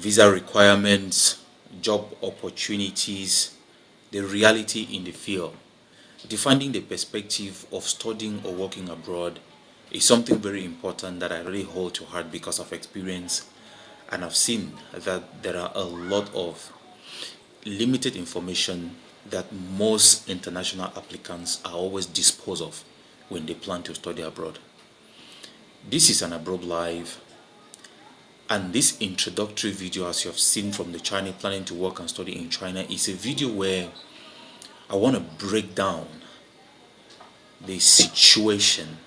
visa requirements, job opportunities, the reality in the field. Defining the perspective of studying or working abroad is something very important that I really hold to heart because of experience, and I've seen that there are a lot of limited information that most international applicants are always disposed of when they plan to study abroad. This is an Abroad Live, and this introductory video, as you have seen from the channel planning to work and study in China, is a video where I want to break down the situation,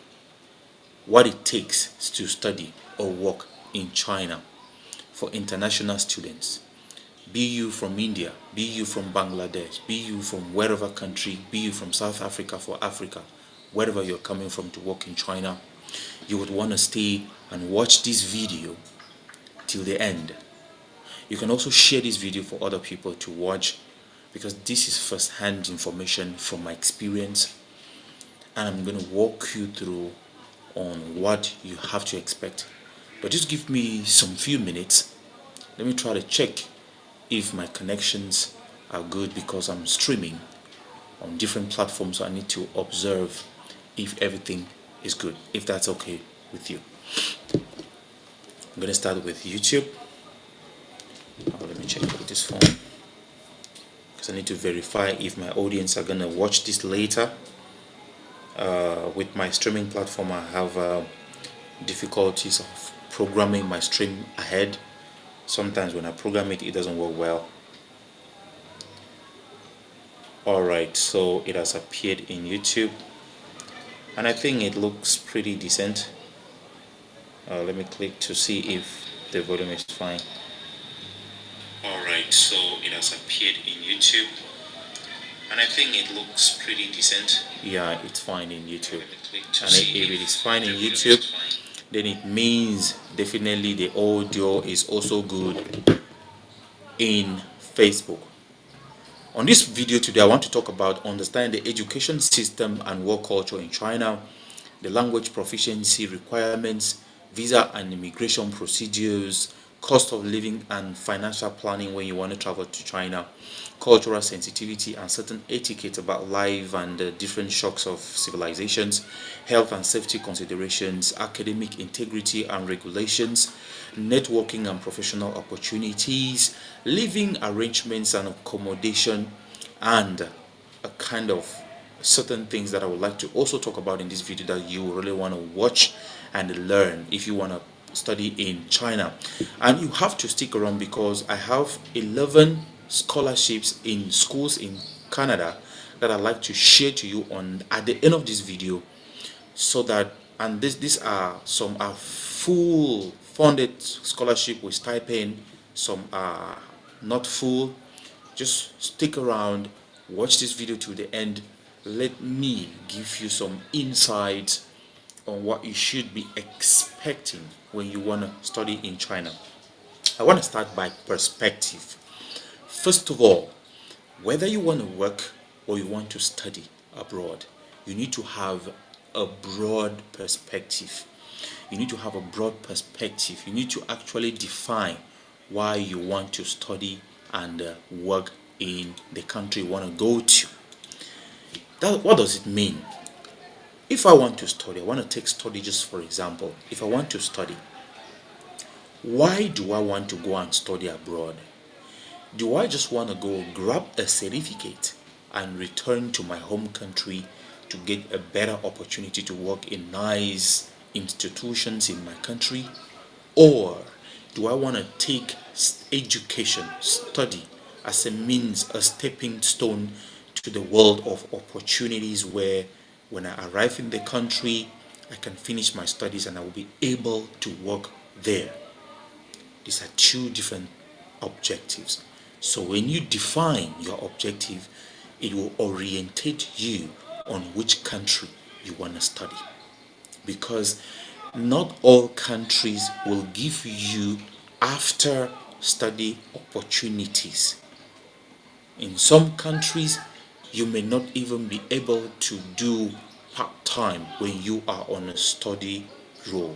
what it takes to study or work in China for international students. Be you from India, be you from Bangladesh, be you from wherever country, be you from South Africa for Africa, wherever you're coming from to work in China, you would want to stay and watch this video till the end. You can also share this video for other people to watch, because this is first-hand information from my experience, and I'm going to walk you through on what you have to expect. But just give me some few minutes. Let me try to check if my connections are good, because I'm streaming on different platforms, so I need to observe if everything is good, if that's okay with you. I'm going to start with YouTube. Let me check with this phone, because I need to verify if my audience are going to watch this later. With my streaming platform, I have difficulties of programming my stream ahead. Sometimes when I program it, it doesn't work well. Alright, so it has appeared in YouTube, and I think it looks pretty decent. Let me click to see if the volume is fine. Alright, so it has appeared in YouTube, and I think it looks pretty decent. Yeah, it's fine in YouTube. And if it is fine in YouTube, then it means definitely the audio is also good in Facebook. On this video today, I want to talk about understanding the education system and work culture in China, the language proficiency requirements, visa and immigration procedures, cost of living and financial planning when you want to travel to China, cultural sensitivity and certain etiquette about life and the different shocks of civilizations, health and safety considerations, academic integrity and regulations, networking and professional opportunities, living arrangements and accommodation, and a kind of certain things that I would like to also talk about in this video that you really want to watch and learn if you want to study in China. And you have to stick around, because I have 11 scholarships in schools in Canada that I'd like to share to you on at the end of this video, so that, and these are, some are full funded scholarship with stipend, some are not full. Just stick around, watch this video to the end. Let me give you some insights on what you should be expecting when you want to study in China. I want to start by perspective. First of all, whether you want to work or you want to study abroad, you need to have a broad perspective. You need to have a broad perspective. You need to actually define why you want to study and work in the country you want to go to. What does it mean? If I want to study, I want to take study just for example. If I want to study, why do I want to go and study abroad? Do I just want to go grab a certificate and return to my home country to get a better opportunity to work in nice institutions in my country? Or do I want to take education, study, as a means, a stepping stone to the world of opportunities, where when I arrive in the country, I can finish my studies and I will be able to work there? These are two different objectives. So when you define your objective, it will orientate you on which country you want to study. Because not all countries will give you after study opportunities. In some countries, you may not even be able to do part-time when you are on a study role.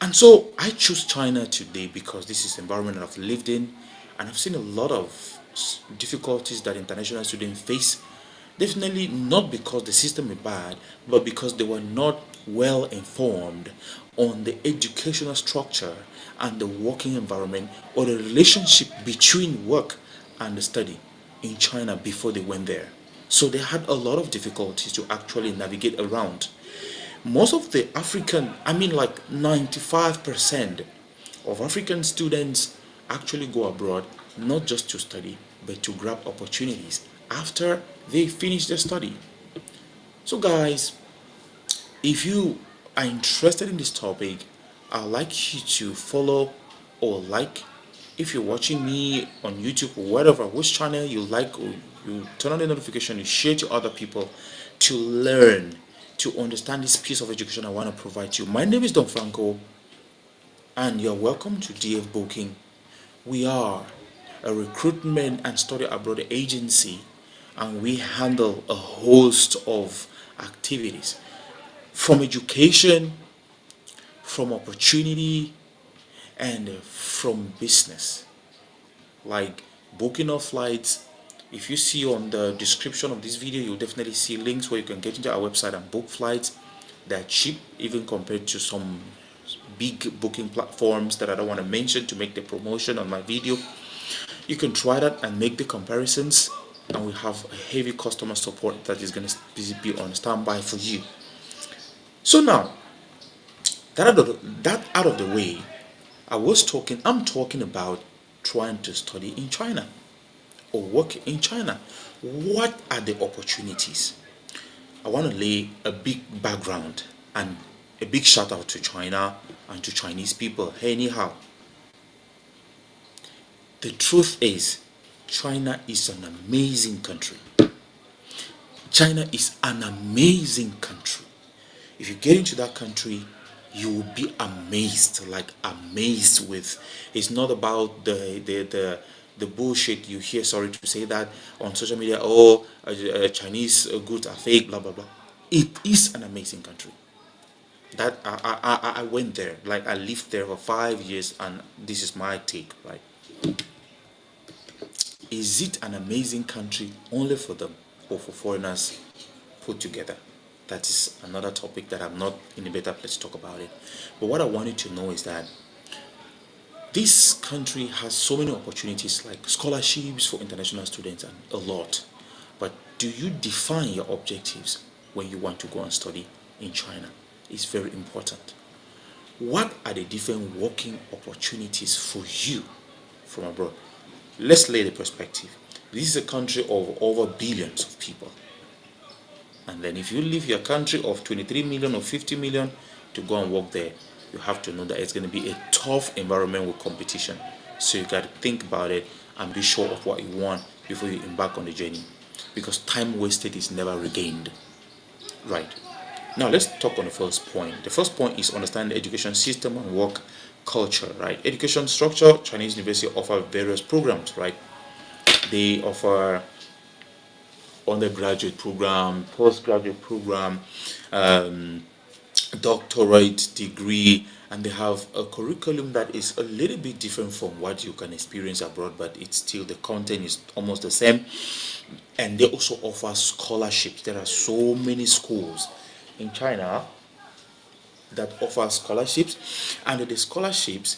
And so I choose China today because this is the environment that I've lived in, and I've seen a lot of difficulties that international students face. Definitely not because the system is bad, but because they were not well informed on the educational structure and the working environment, or the relationship between work and the study in China before they went there. So they had a lot of difficulties to actually navigate around. Most of the African, I mean like 95% of African students actually go abroad not just to study but to grab opportunities after they finish their study. So guys, if you are interested in this topic, I'd like you to follow or like. If you're watching me on YouTube or whatever, which channel you like, or you turn on the notification, you share to other people to learn, to understand this piece of education I want to provide to you. My name is Don Franco, and you're welcome to DF Booking. We are a recruitment and study abroad agency, and we handle a host of activities from education, from opportunity, and from business, like booking of flights. If you see on the description of this video, you'll definitely see links where you can get into our website and book flights. They're cheap even compared to some big booking platforms that I don't want to mention to make the promotion on my video. You can try that and make the comparisons, and we have a heavy customer support that is going to be on standby for you. So now that out of the way, I'm talking about trying to study in China or work in China. What are the opportunities? I want to lay a big background and a big shout out to China and to Chinese people. Anyhow, the truth is, China is an amazing country. China is an amazing country. If you get into that country, you will be amazed, like amazed with. It's not about the bullshit you hear. Sorry to say that on social media. Oh, Chinese goods are fake. Blah blah blah. It is an amazing country. That I went there. Like I lived there for 5 years, and this is my take. Right? Is it an amazing country only for them or for foreigners put together? That is another topic that I'm not in a better place to talk about it. But what I wanted to know is that this country has so many opportunities like scholarships for international students and a lot. But do you define your objectives when you want to go and study in China? It's very important. What are the different working opportunities for you from abroad? Let's lay the perspective. This is a country of over billions of people. And then if you leave your country of 23 million or 50 million to go and work there, you have to know that it's going to be a tough environment with competition. So you got to think about it and be sure of what you want before you embark on the journey. Because time wasted is never regained. Right. Now let's talk on the first point. The first point is understand the education system and work culture, right? Education structure, Chinese university offer various programs, right? They offer undergraduate program, postgraduate program, um, doctorate degree, and they have a curriculum that is a little bit different from what you can experience abroad, but it's still the content is almost the same. And they also offer scholarships. There are so many schools in China that offer scholarships, and the scholarships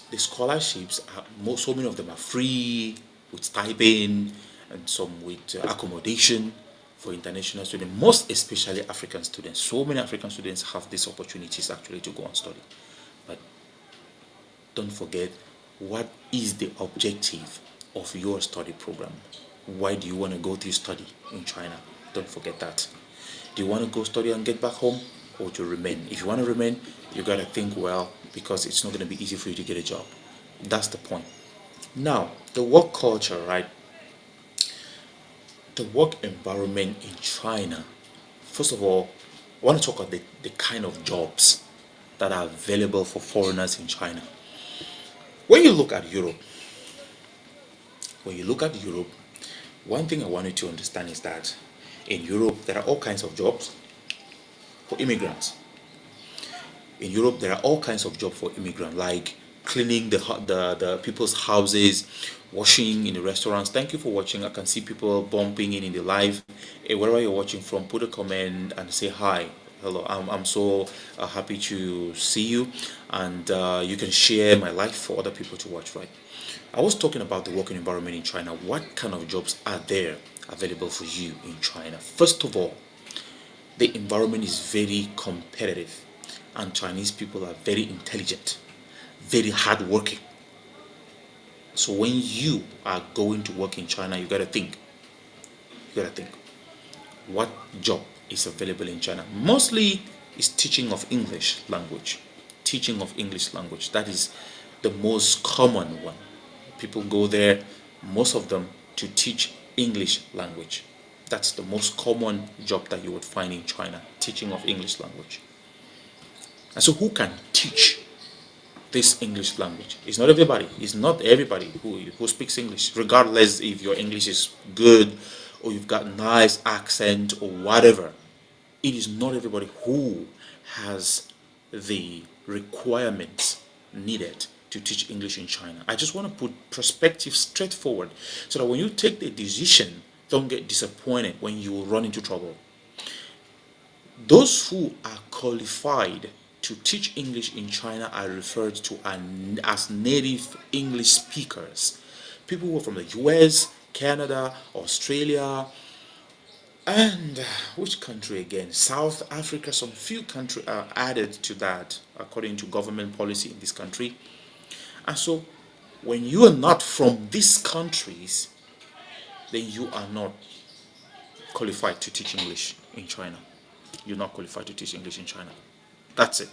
are so many of them are free with stipend and some with accommodation for international students, most especially African students. So many African students have these opportunities actually to go and study. But don't forget, what is the objective of your study program? Why do you want to go to study in China? Don't forget that. Do you want to go study and get back home, or to remain? If you want to remain, you got to think well, because it's not going to be easy for you to get a job. That's the point. Now, the work culture, right? The work environment in China. First of all, I want to talk about the kind of jobs that are available for foreigners in China. When you look at Europe, when you look at Europe, one thing I want you to understand is that in Europe there are all kinds of jobs for immigrants. In Europe, there are all kinds of jobs for immigrants, like cleaning the people's houses, washing in the restaurants. Thank you for watching. I can see people bumping in the live. Wherever you're watching from, put a comment and say hi. Hello, I'm so happy to see you, and you can share my life for other people to watch, right? I was talking about the working environment in China. What kind of jobs are there available for you in China? First of all, the environment is very competitive, and Chinese people are very intelligent, very hardworking. So when you are going to work in China, you gotta think. You gotta think what job is available in China. Mostly is teaching of English language. Teaching of English language. That is the most common one. People go there, most of them, to teach English language. That's the most common job that you would find in China, teaching of English language. And so who can teach this English language? It's not everybody. It's not everybody who speaks English, regardless if your English is good or you've got nice accent or whatever. It is not everybody who has the requirements needed to teach English in China. I just want to put perspective straightforward so that when you take the decision, don't get disappointed when you run into trouble. Those who are qualified to teach English in China are referred to as native English speakers. People who are from the US, Canada, Australia, and which country again? South Africa. Some few countries are added to that according to government policy in this country. And so when you are not from these countries, then you are not qualified to teach English in China. You're not qualified to teach English in China. That's it.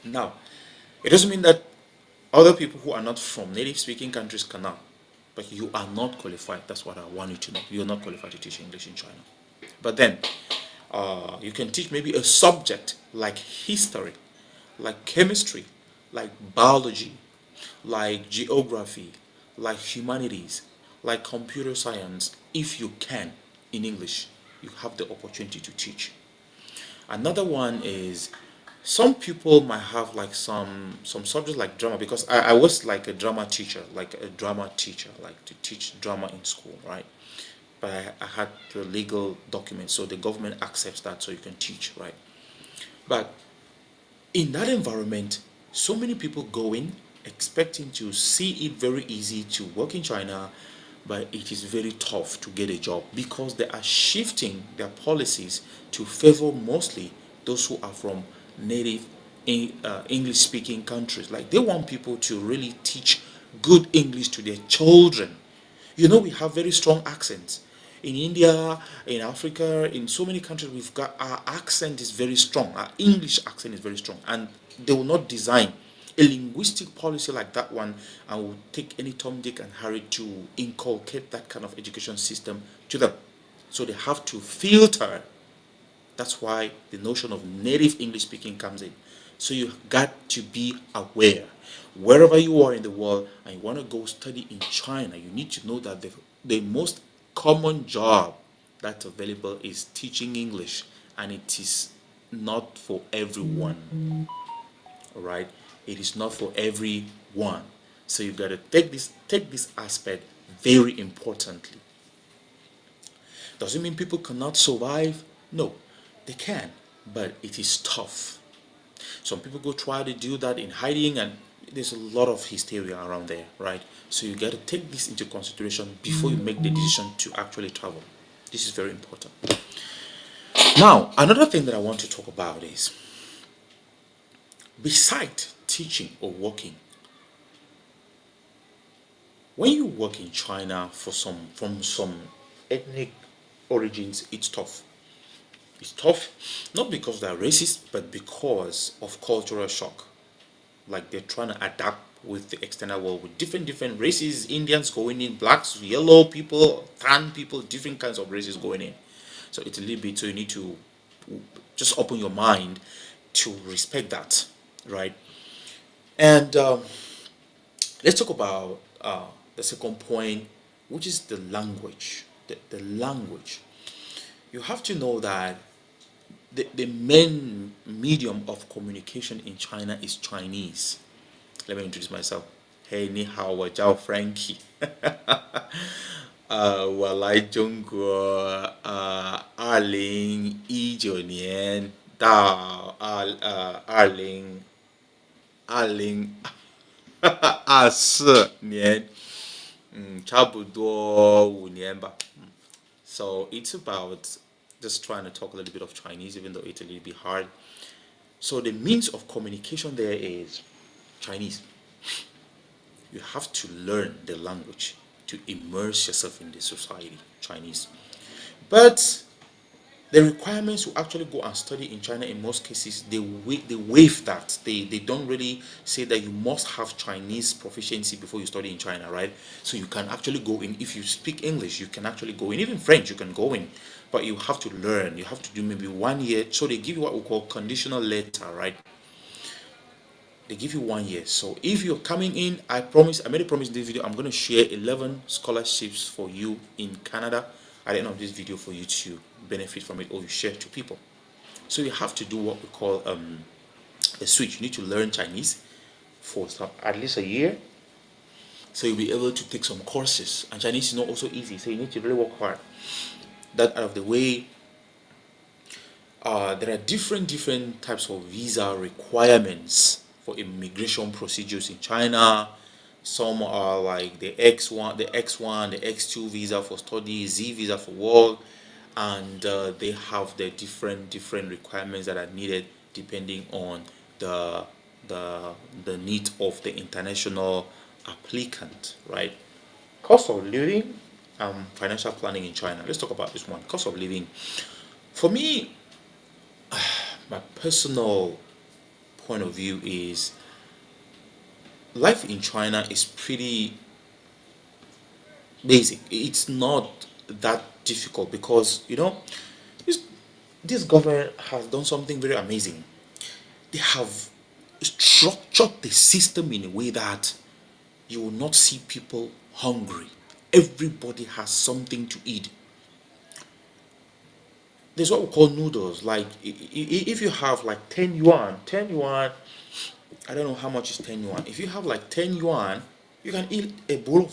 Now, it doesn't mean that other people who are not from native speaking countries cannot, but you are not qualified. That's what I want you to know. You're not qualified to teach English in China. But then, you can teach maybe a subject like history, like chemistry, like biology, like geography, like humanities, like computer science. If you can in English, you have the opportunity to teach. Another one is some people might have like some subjects like drama, because I was like a drama teacher, like to teach drama in school, right? But I had the legal documents, so the government accepts that, so you can teach, right? But in that environment, so many people go in expecting to see it very easy to work in China, but it is very tough to get a job because they are shifting their policies to favor mostly those who are from native English speaking countries. Like they want people to really teach good English to their children. You know, we have very strong accents. In India, in Africa, in so many countries, we've got our accent is very strong. Our English accent is very strong, and they will not design a linguistic policy like that one and will take any Tom, Dick, and Harry to inculcate that kind of education system to them. So they have to filter. That's why the notion of native English speaking comes in. So you got to be aware. Wherever you are in the world and you want to go study in China, you need to know that the most common job that's available is teaching English, and it is not for everyone. All right, it is not for everyone. So you got to take this aspect very importantly. Does it mean people cannot survive? No, they can, but it is tough. Some people go try to do that in hiding, and there's a lot of hysteria around there, right? So you got to take this into consideration before you make the decision to actually travel. This is very important. Now, another thing that I want to talk about is, besides teaching or working, when you work in China from some ethnic origins, it's tough. It's tough, not because they're racist, but because of cultural shock. Like they're trying to adapt with the external world, with different races, Indians going in, blacks, yellow people, tan people, different kinds of races going in. So it's a little bit, so you need to just open your mind to respect that, right? And let's talk about the second point, which is the language. The language. You have to know that the main medium of communication in China is Chinese. Let me introduce myself. Hey, ni hao, wa jiao Frankie. 我来中国2019年到2024年，差不多5年吧。So it's about just trying to talk a little bit of Chinese, even though it's a little bit hard. So the means of communication there is Chinese. You have to learn the language to immerse yourself in the society, Chinese. But the requirements to actually go and study in China, in most cases, they waive that. They don't really say that you must have Chinese proficiency before you study in China, right? So you can actually go in. If you speak English, you can actually go in. Even French, you can go in. But you have to learn. You have to do maybe 1 year. So they give you what we call conditional letter, right? They give you 1 year. So if you're coming in, I made a promise in this video, I'm going to share 11 scholarships for you in Canada at the end of this video for you to benefit from it, or you share to people. So you have to do what we call a switch. You need to learn Chinese for at least a year, so you'll be able to take some courses. And Chinese is not also easy, so you need to really work hard. That out of the way, there are different types of visa requirements for immigration procedures in China. Some are like the X1, the X2 visa for study, Z visa for work, and they have the different requirements that are needed depending on the the need of the international applicant, right? Cost of living and financial planning in China. Let's talk about this one. Cost of living. For me, my personal point of view is life in China is pretty basic. It's not that difficult because this this government has done something very amazing. They have structured the system in a way that you will not see people hungry. Everybody has something to eat. There's what we call noodles. Like if you have like 10 yuan, I don't know how much is 10 yuan. If you have like 10 yuan, you can eat a bowl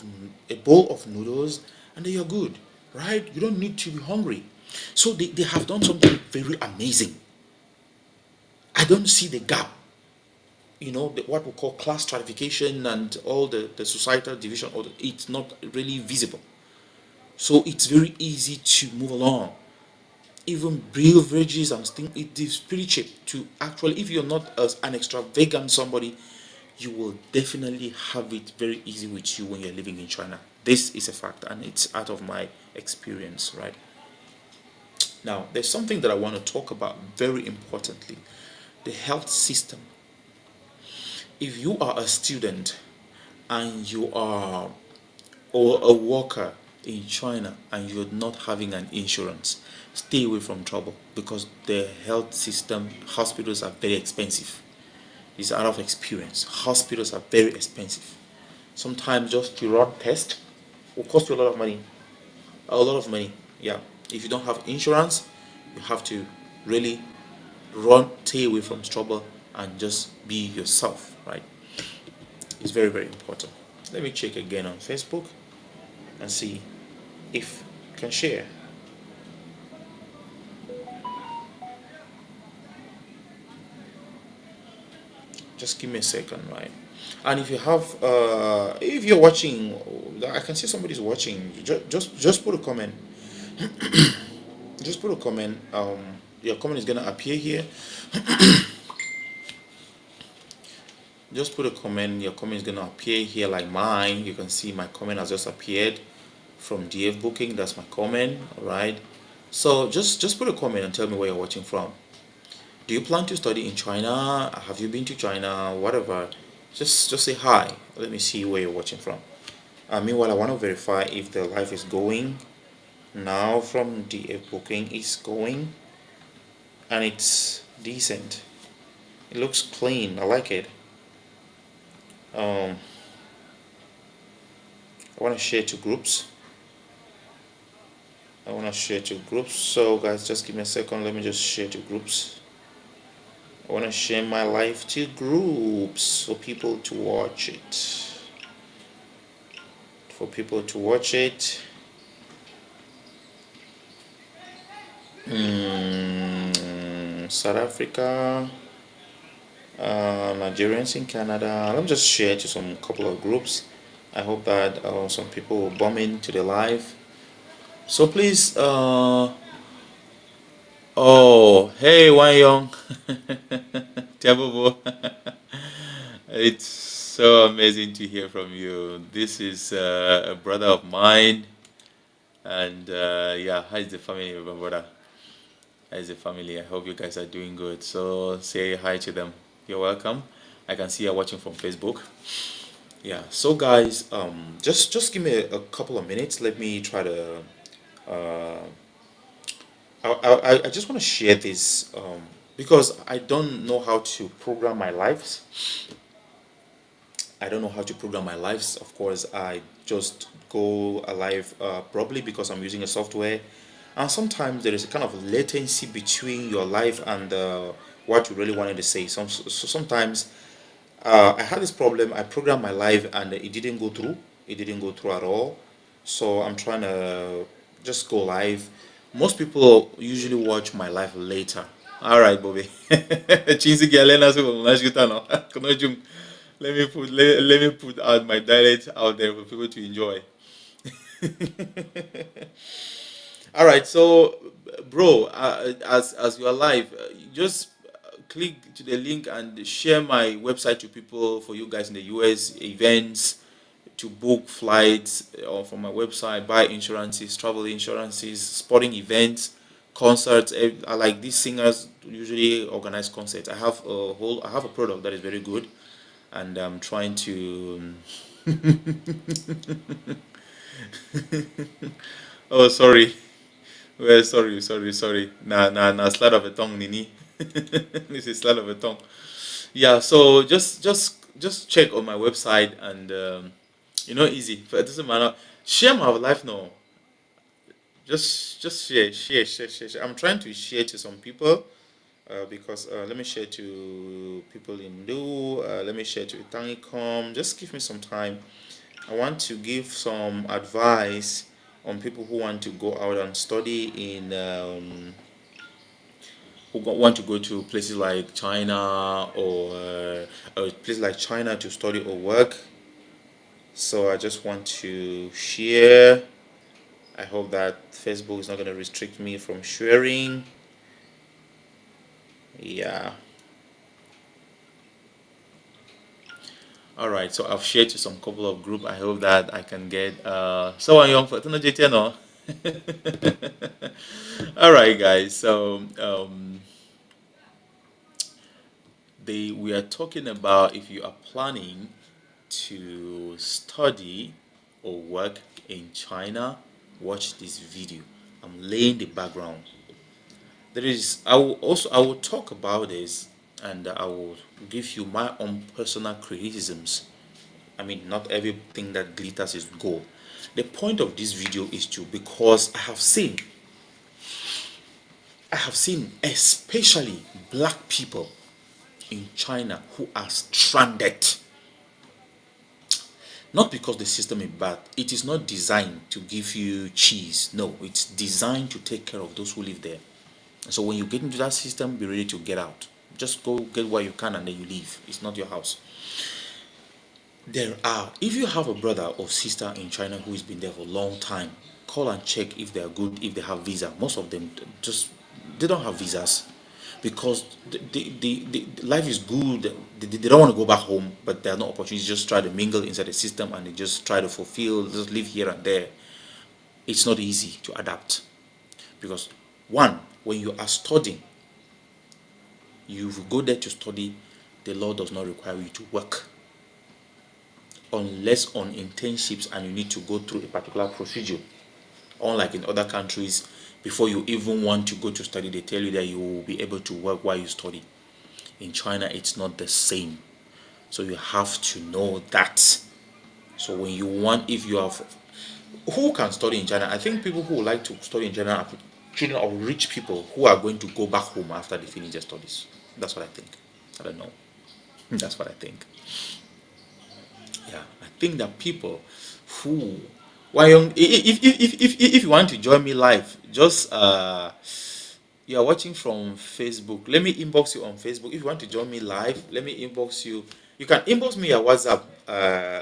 of noodles and then you're good, right? You don't need to be hungry. So they have done something very amazing. I don't see the gap, what we call class stratification and all the societal division, it's not really visible. So it's very easy to move along. Even beverages and things, it is pretty cheap to actually, if you're not an extravagant somebody, you will definitely have it very easy with you when you're living in China. This is a fact, and it's out of my experience, right? Now, there's something that I want to talk about very importantly: the health system. If you are a student and you are or a worker in China and you're not having an insurance, stay away from trouble because the health system, hospitals are very expensive. It's out of experience. Hospitals are very expensive. Sometimes just to run test will cost you a lot of money. A lot of money. Yeah. If you don't have insurance, you have to really stay away from trouble and just be yourself, right? It's very important. Let me check again on Facebook and see if I can share. Just give me a second, right? And if you have if you're watching, I can see somebody's watching, just put a comment. Just put a comment. Your comment is gonna appear here. Just put a comment. Your comment is gonna appear here like mine. You can see my comment has just appeared from DF Booking. That's my comment. All right. So just put a comment and tell me where you're watching from. Do you plan to study in China? Have you been to China? Whatever. Just say hi. Let me see where you're watching from. Meanwhile, I want to verify if the live is going. Now from DF Booking is going, and it's decent. It looks clean. I like it. I want to share to groups. want to share to groups. So guys, just give me a second. Let me just share to groups. I want to share my live to groups for people to watch it. For people to watch it. South Africa, Nigerians in Canada. Let me just share to some couple of groups. I hope that some people will bomb into the live. So please, oh, hey, Wan Young, Tiabobo. It's so amazing to hear from you. This is a brother of mine, and yeah, how is the family, my brother? How is the family? I hope you guys are doing good. So say hi to them. You're welcome. I can see you're watching from Facebook. Yeah. So guys, just give me a couple of minutes. Let me try to. Uh, I just want to share this because I don't know how to program my lives. I don't know how to program my lives. Of course, I just go alive probably because I'm using a software, and sometimes there is a kind of latency between your life and what you really wanted to say. Sometimes I had this problem. I programmed my live and it didn't go through. It didn't go through at all. So I'm trying to just go live. Most people usually watch my live later. All right, Bobby. Chinzi Galena so unashikuta no. Kunojum. Let me put out my dialect out there for people to enjoy. All right, so bro, as you are live, just click to the link and share my website to people for you guys in the US events to book flights or from my website, buy insurances, travel insurances, sporting events, concerts. I like these singers usually organize concerts. I have a product that is very good, and I'm trying to. Oh, sorry. Well, sorry. Nah, slide of a tongue, Nini. This is slide of a tongue. Yeah, so just check on my website and easy. But it doesn't matter. Share my life now. Just share. I'm trying to share to some people because let me share to people in Lu. Let me share to Itangicom. Just give me some time. I want to give some advice on people who want to go out and study in want to go to places like China or places like China to study or work. So I just want to share. I hope that Facebook is not going to restrict me from sharing. Yeah. All right. So I've shared to some couple of group. I hope that I can get so young for no. All right, guys. So we are talking about if you are planning to study or work in China, watch this video. I'm laying the background. I will talk about this and I will give you my own personal criticisms. I mean, not everything that glitters is gold. The point of this video is to because I have seen especially black people in China who are stranded. Not because the system is bad. It is not designed to give you cheese. No, it's designed to take care of those who live there. So when you get into that system, be ready to get out. Just go get what you can and then you leave. It's not your house. If you have a brother or sister in China who has been there for a long time, call and check if they are good, if they have visa. Most of them they don't have visas because the life is good. They don't want to go back home, but there are no opportunities. Just try to mingle inside the system and they just try to just live here and there. It's not easy to adapt because one, when you are studying, you go there to study, the law does not require you to work unless on internships and you need to go through a particular procedure. Unlike in other countries, before you even want to go to study, they tell you that you will be able to work while you study. In China, it's not the same. So you have to know that. So when you want, if you have Who can study in China? I think people who would like to study in China are children of rich people who are going to go back home after they finish their studies. That's what I think. I don't know. That's what I think. Yeah, I think that people who, why young, if you want to join me live, just you are watching from Facebook. Let me inbox you on Facebook. If you want to join me live, let me inbox you. You can inbox me at WhatsApp.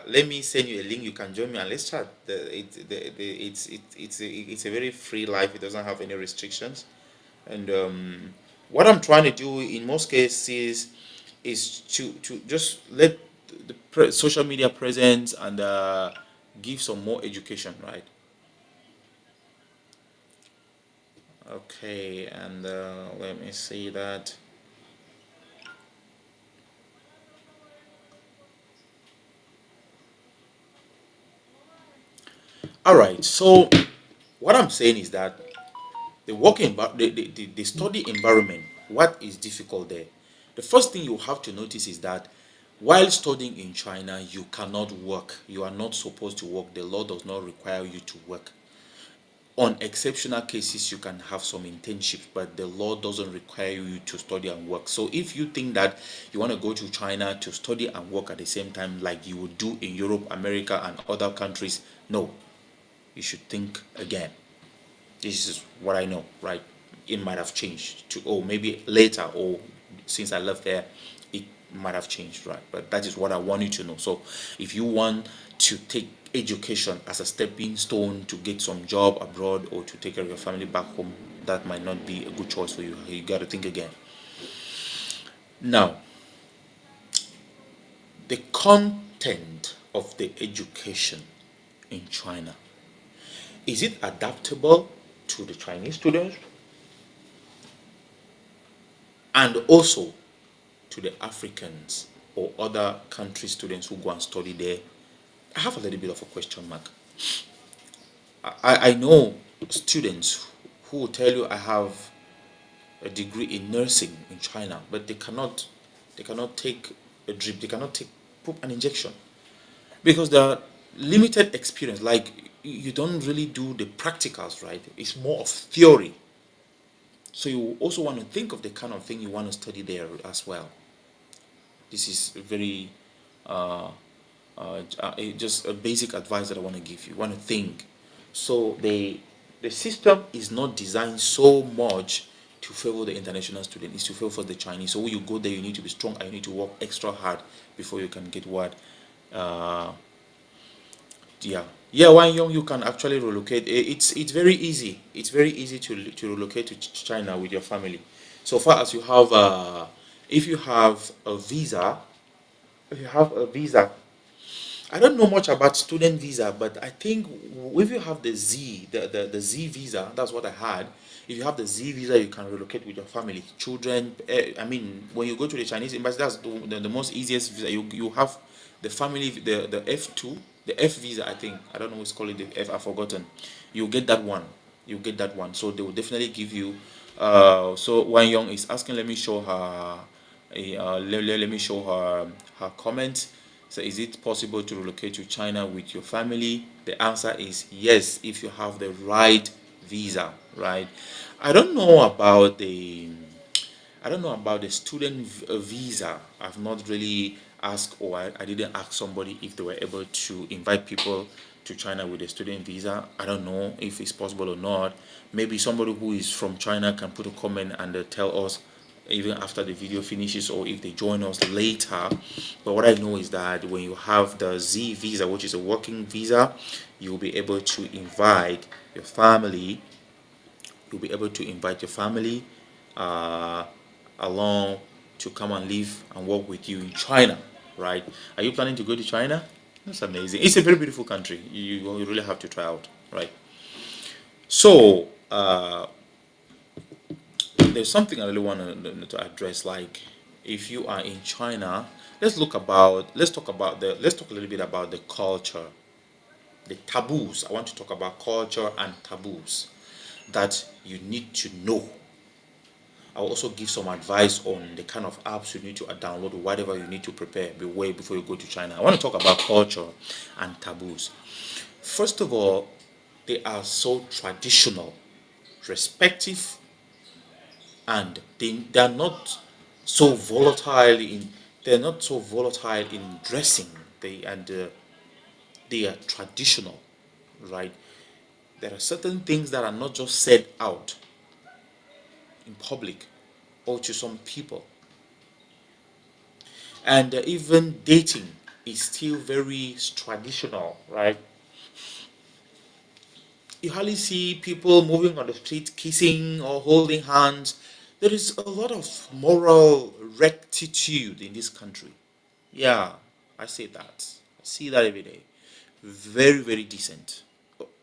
Let me send you a link. You can join me and let's chat. It's a very free live. It doesn't have any restrictions. And what I'm trying to do in most cases is to just let the social media presence and give some more education, right? Okay, and let me see that. All right, so what I'm saying is that the study environment, what is difficult there? The first thing you have to notice is that while studying in China, you cannot work. You are not supposed to work. The law does not require you to work. On exceptional cases, you can have some internship, but the law doesn't require you to study and work. So if you think that you want to go to China to study and work at the same time, like you would do in Europe, America, and other countries, no, you should think again. This is what I know, right? It might have changed to, oh, maybe later, or since I left there, it might have changed, right? But that is what I want you to know. So if you want to take education as a stepping stone to get some job abroad or to take care of your family back home, that might not be a good choice for you. You got to think again. Now, the content of the education in China, is it adaptable to the Chinese students and also to the Africans or other country students who go and study there? I have a little bit of a question mark. I know students who will tell you I have a degree in nursing in China, but they cannot take a drip, they cannot take poop an injection because they are limited experience. Like you don't really do the practicals, right? It's more of theory. So you also want to think of the kind of thing you want to study there as well. This is very just a basic advice that I want to give you. Want to think. So the system is not designed so much to favor the international student. It's to favor the Chinese. So when you go there, you need to be strong and you need to work extra hard before you can get what. Uh, yeah, yeah. When young, you can actually relocate. It's very easy. It's very easy to relocate to China with your family. So far as you have if you have a visa, if you have a visa I don't know much about student visa, but I think if you have the Z visa, that's what I had. If you have the Z visa, you can relocate with your family, children. I mean, when you go to the Chinese embassy, that's the most easiest visa. You have the family, the F2, the F visa. I think I don't know what's called it. The F, I've forgotten. You get that one. You get that one. So they will definitely give you. So Wan Young is asking. Let me show her. Let me show her comment. So is it possible to relocate to China with your family? The answer is yes, if you have the right visa, right? I don't know about the I don't know about the student visa. I've not really asked, or I didn't ask somebody if they were able to invite people to China with a student visa. I don't know if it's possible or not. Maybe somebody who is from China can put a comment and tell us even after the video finishes or if they join us later. But what I know is that when you have the Z visa, which is a working visa, you'll be able to invite your family. You'll be able to invite your family uh, along to come and live and work with you in China, right? Are you planning to go to China? That's amazing. It's a very beautiful country. You really have to try out, right? So there's something I really want to address. Like, if you are in China, let's talk a little bit about the culture, the taboos. I want to talk about culture and taboos that you need to know. I'll also give some advice on the kind of apps you need to download or whatever you need to prepare way before you go to China. I want to talk about culture and taboos. First of all, they are so traditional, respective, and they're not so volatile in they're not so volatile in dressing. They are traditional, right? There are certain things that are not just said out in public or to some people. And even dating is still very traditional, right? You hardly see people moving on the street kissing or holding hands. There is a lot of moral rectitude in this country. Yeah, I say that. I see that every day. Very, very decent.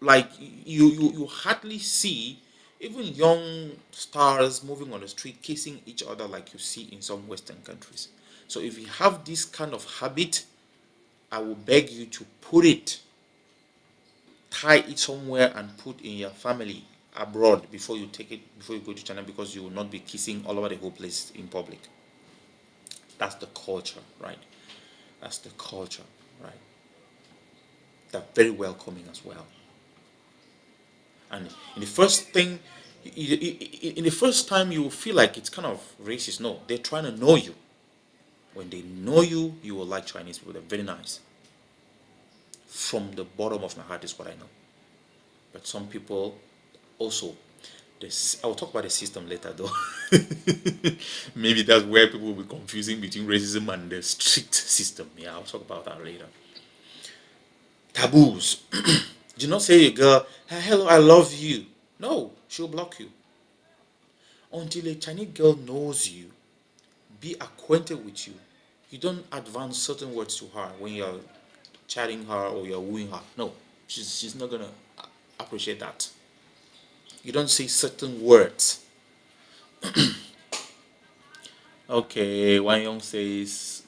Like you hardly see even young stars moving on the street kissing each other like you see in some Western countries. So if you have this kind of habit, I will beg you to tie it somewhere and put in your family abroad before you go to China, because you will not be kissing all over the whole place in public. That's the culture, right? That's the culture, right? They're very welcoming as well. And in the first thing, in the first time, you will feel like it's kind of racist. No, they're trying to know you. When they know you, you will like Chinese people. They're very nice. From the bottom of my heart is what I know. But some people also, this, I will talk about the system later though. Maybe that's where people will be confusing between racism and the strict system. Yeah, I'll talk about that later. Taboos. Do not say to a girl, "Hey, hello, I love you." No, she'll block you. Until a Chinese girl knows you, be acquainted with you, you don't advance certain words to her when you're chatting her or you're wooing her. No, she's not gonna appreciate that. You don't say certain words. Okay, Wanyong says,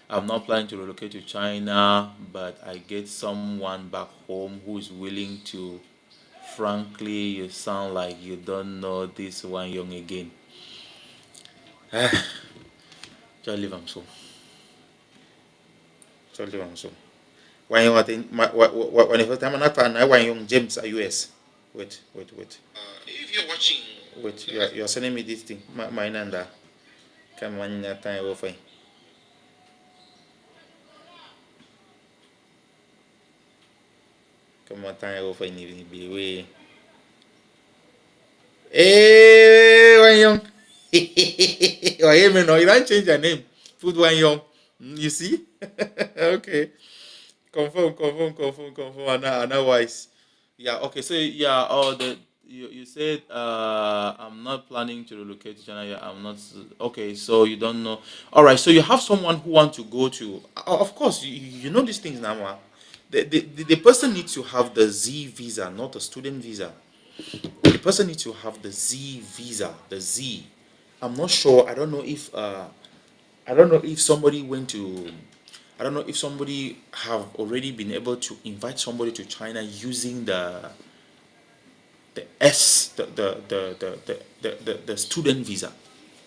I'm not planning to relocate to China, but I get someone back home who is willing to. Frankly, you sound like you don't know this Wanyong again. Just leave him so. Just leave him so. Wanyong, when the first time I found Wanyong James at US. Wait. If you're watching. Wait, you're sending me this thing. My nanda. Come on, time over. Come on, time over. Be way. Hey, Wanyong. Why, no, you don't change your name. Put Wanyong. You see? Okay. Confirm. Otherwise, yeah. Okay. So yeah. You said I'm not planning to relocate to China. Yeah, I'm not. Okay. So you don't know. All right. So you have someone who wants to go to. Of course, you know these things now. The person needs to have the Z visa, not the student visa. The person needs to have the Z visa. The Z. I'm not sure. I don't know if somebody went to. I don't know if somebody have already been able to invite somebody to China using the S the student visa.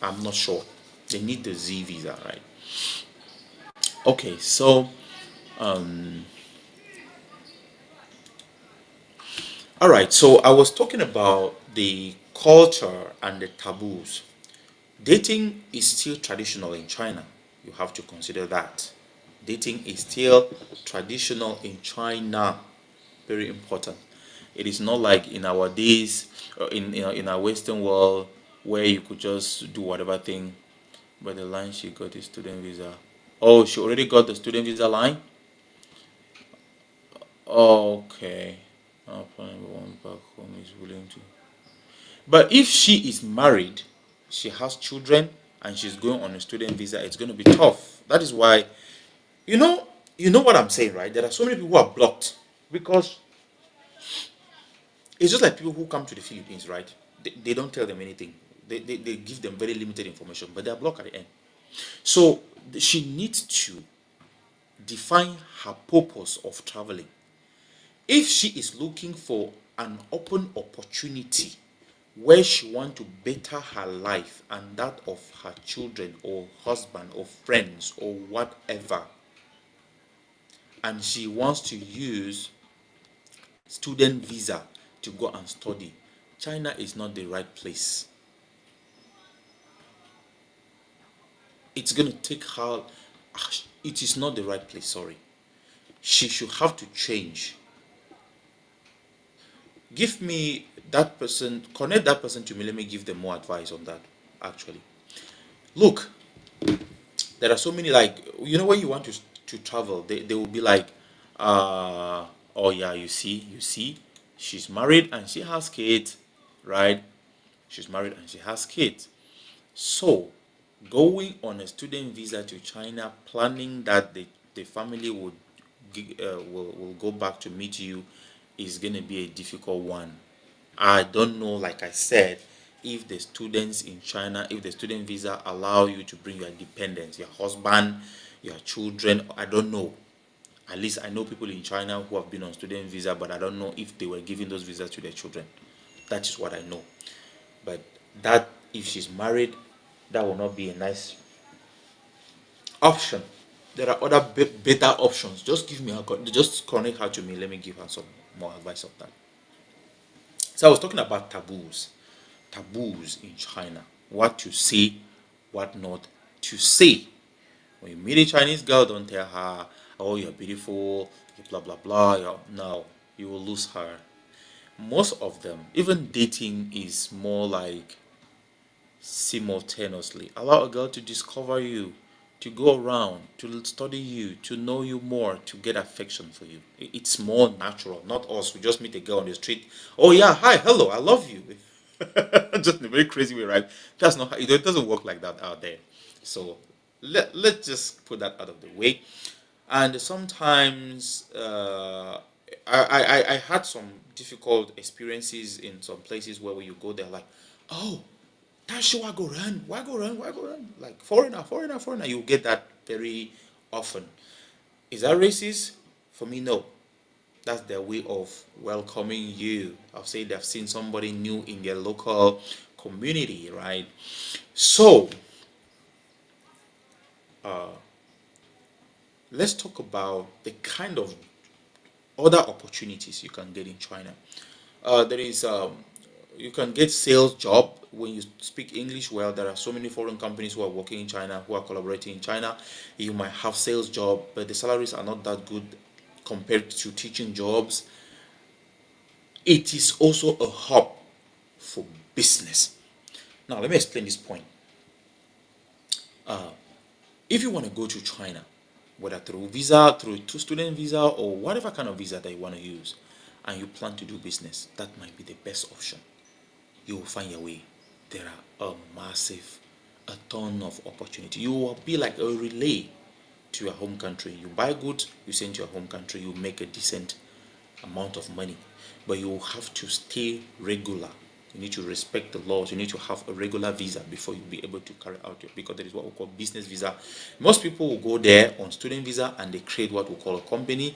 I'm not sure. They need the Z visa, right? Okay, so all right. So I was talking about the culture and the taboos. Dating is still traditional in China. You have to consider that. Dating is still traditional in China. Very important. It is not like in our days, in our Western world, where you could just do whatever thing. But the line she got is student visa. Oh, she already got the student visa line. Okay. One back home is willing to. But if she is married, she has children, and she's going on a student visa, it's going to be tough. That is why, you know, you know what I'm saying, right? There are so many people who are blocked because it's just like people who come to the Philippines, right? They don't tell them anything. They give them very limited information, but they are blocked at the end. So she needs to define her purpose of traveling. If she is looking for an open opportunity where she wants to better her life and that of her children or husband or friends or whatever, and she wants to use student visa to go and study, China is not the right place. It's going to take her, it is not the right place, sorry. She should have to change. Give me that person, connect that person to me. Let me give them more advice on that. Actually, look, there are so many, like, when you want to travel, they will be like, oh yeah, you see, she's married and she has kids, right? She's married and she has kids. So, going on a student visa to China, planning that the family will go back to meet you, is going to be a difficult one. I don't know, like I said, if the students in China, if the student visa allow you to bring your dependents, your husband, your children, I don't know. At least I know people in China who have been on student visa, but I don't know if they were giving those visas to their children. That is what I know. But that, if she's married, that will not be a nice option. There are other better options. Just give me her, just connect her to me. Let me give her some more advice of that. So I was talking about taboos in China. What to say, what not to say. When you meet a Chinese girl, don't tell her, "Oh, you're beautiful," blah blah blah. No, you will lose her. Most of them, even dating, is more like simultaneously. Allow a girl to discover you, to go around, to study you, to know you more, to get affection for you. It's more natural, not us. We just meet a girl on the street. Oh yeah, hi, hello, I love you. Just in a very crazy way, right? That's not how it doesn't work like that out there. So let's just put that out of the way. And sometimes I had some difficult experiences in some places where when you go there, like, oh, that's why go run, why go run, why go run, like foreigner, foreigner, foreigner. You get that very often. Is that racist? For me, no. That's their way of welcoming you. I'll say they've seen somebody new in their local community, right? So let's talk about the kind of other opportunities you can get in China. There is you can get sales job when you speak English well. There are so many foreign companies who are working in China, who are collaborating in China. You might have sales job, but the salaries are not that good compared to teaching jobs. It is also a hub for business. Now let me explain this point. If you want to go to China, whether through visa, through student visa, or whatever kind of visa that you want to use, and you plan to do business, that might be the best option. You will find your way. There are a ton of opportunity. You will be like a relay to your home country. You buy goods, you send to your home country, you make a decent amount of money. But you have to stay regular. You need to respect the laws. You need to have a regular visa before you'll be able to carry out your, because there is what we call business visa. Most people will go there on student visa and they create what we call a company.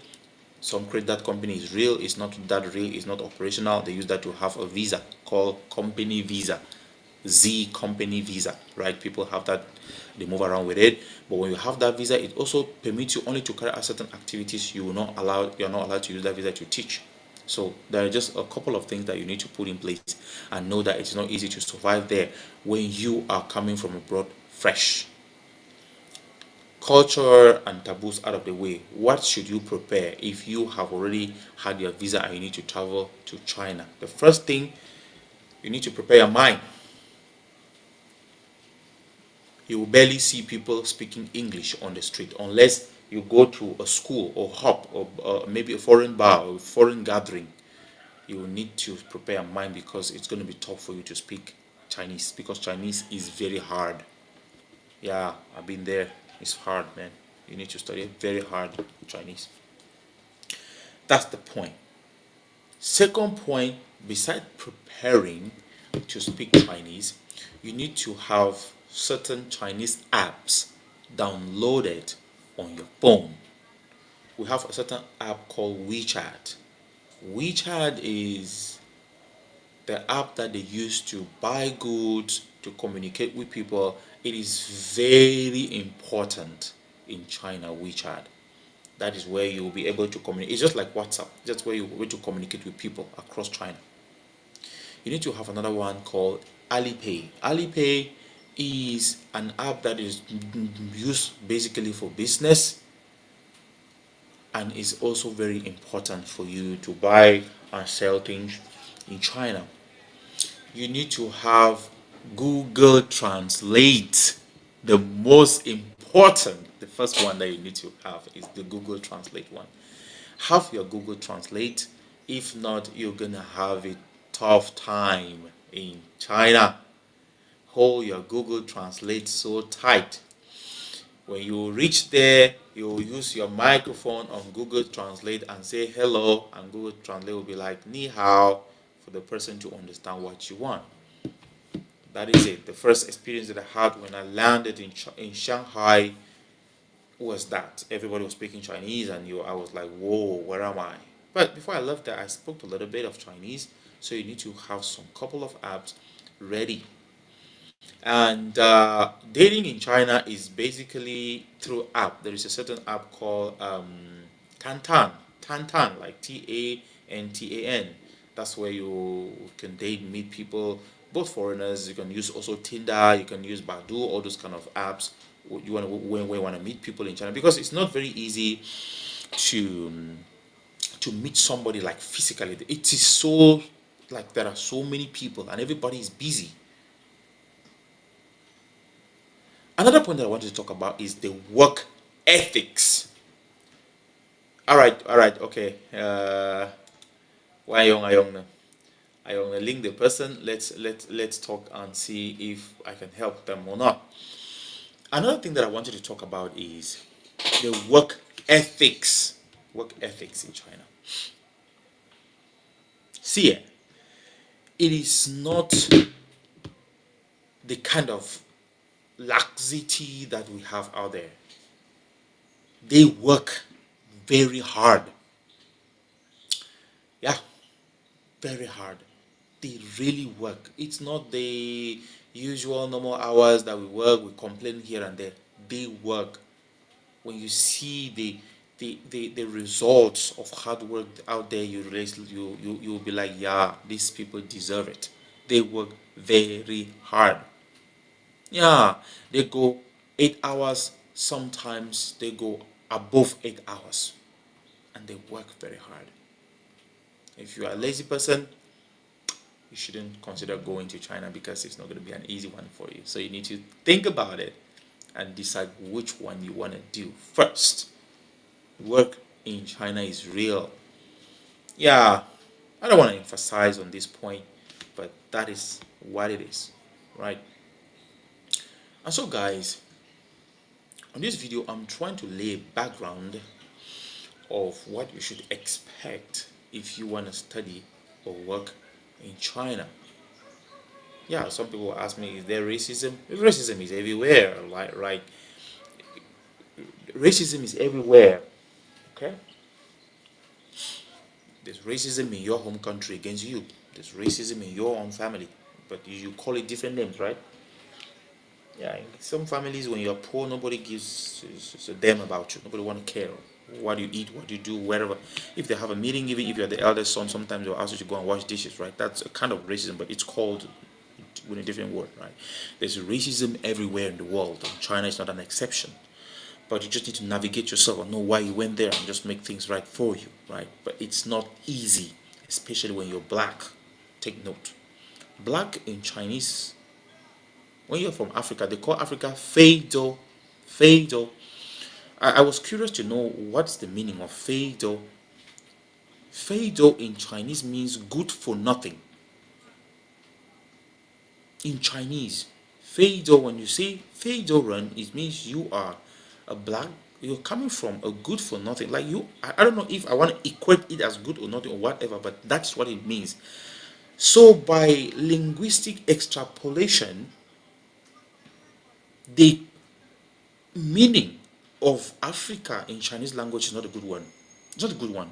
Some create that company is real, it's not that real, it's not operational. They use that to have a visa called company visa. Z company visa, right? People have that, they move around with it. But when you have that visa, it also permits you only to carry out certain activities. You're not allowed to use that visa to teach. So there are just a couple of things that you need to put in place and know that it's not easy to survive there when you are coming from abroad fresh. Culture and taboos out of the way, what should you prepare if you have already had your visa and you need to travel to China? The first thing, you need to prepare your mind. You will barely see people speaking English on the street unless you go to a school or hub or maybe a foreign bar or foreign gathering. You will need to prepare your mind because it's going to be tough for you to speak Chinese, because Chinese is very hard. Yeah, I've been there. It's hard, man. You need to study very hard Chinese. That's the point. Second point, besides preparing to speak Chinese, you need to have certain Chinese apps downloaded on your phone. We have a certain app called WeChat. WeChat is the app that they use to buy goods, to communicate with people. It is very important in China, WeChat. That is where you will be able to communicate. It's just like WhatsApp. That's where you will be able to communicate with people across China. You need to have another one called Alipay. Alipay is an app that is used basically for business and is also very important for you to buy and sell things in China. You need to have Google Translate. The most important, the first one that you need to have is the Google Translate one. Have your Google Translate. If not, you're gonna have a tough time in China. Hold your Google Translate so tight. When you reach there, you'll use your microphone on Google Translate and say hello, and Google Translate will be like ni hao for the person to understand what you want. That is it. The first experience that I had when I landed in Shanghai was that everybody was speaking Chinese, and I was like, whoa, where am I? But before I left there, I spoke a little bit of Chinese, so you need to have some couple of apps ready. And dating in China is basically through app. There is a certain app called Tantan. Tantan, like Tantan. That's where you can date, meet people, both foreigners. You can use also Tinder. You can use Badu, all those kind of apps. You want to when you want to meet people in China, because it's not very easy to meet somebody like physically. It is so, like, there are so many people and everybody is busy. Another point that I wanted to talk about is the work ethics. All right, okay. Why ayong na? Ayong na link the person. Let's talk and see if I can help them or not. Another thing that I wanted to talk about is the work ethics. Work ethics in China. See, it is not the kind of laxity that we have out there. They work very hard. Yeah, very hard. They really work. It's not the usual normal hours that we work, we complain here and there. They work. When you see the results of hard work out there, you'll be like, yeah, these people deserve it. They work very hard. Yeah, they go 8 hours, sometimes they go above 8 hours, and they work very hard. If you are a lazy person, you shouldn't consider going to China, because it's not going to be an easy one for you. So you need to think about it and decide which one you want to do first. Work in China is real. Yeah, I don't want to emphasize on this point, but that is what it is, right? And so, guys, on this video, I'm trying to lay a background of what you should expect if you want to study or work in China. Yeah, some people ask me, is there racism? Racism is everywhere, right? Racism is everywhere. Okay? There's racism in your home country against you. There's racism in your own family, but you call it different names, right? Yeah, in some families, when you're poor, nobody gives a damn about you. Nobody want to care what you eat, what you do, wherever. If they have a meeting, even if you're the eldest son, sometimes they'll ask you to go and wash dishes, right? That's a kind of racism, but it's called with a different word, right? There's racism everywhere in the world, and China is not an exception. But you just need to navigate yourself and know why you went there and just make things right for you, right? But it's not easy, especially when you're black. Take note. Black in Chinese, when you're from Africa, they call Africa Feido. Feido. I was curious to know what's the meaning of Feido. Feido in Chinese means good for nothing. In Chinese, Feido, when you say Feido run, it means you are a black, you're coming from a good for nothing. Like you, I don't know if I want to equate it as good or nothing or whatever, but that's what it means. So by linguistic extrapolation, the meaning of Africa in Chinese language is not a good one. It's not a good one.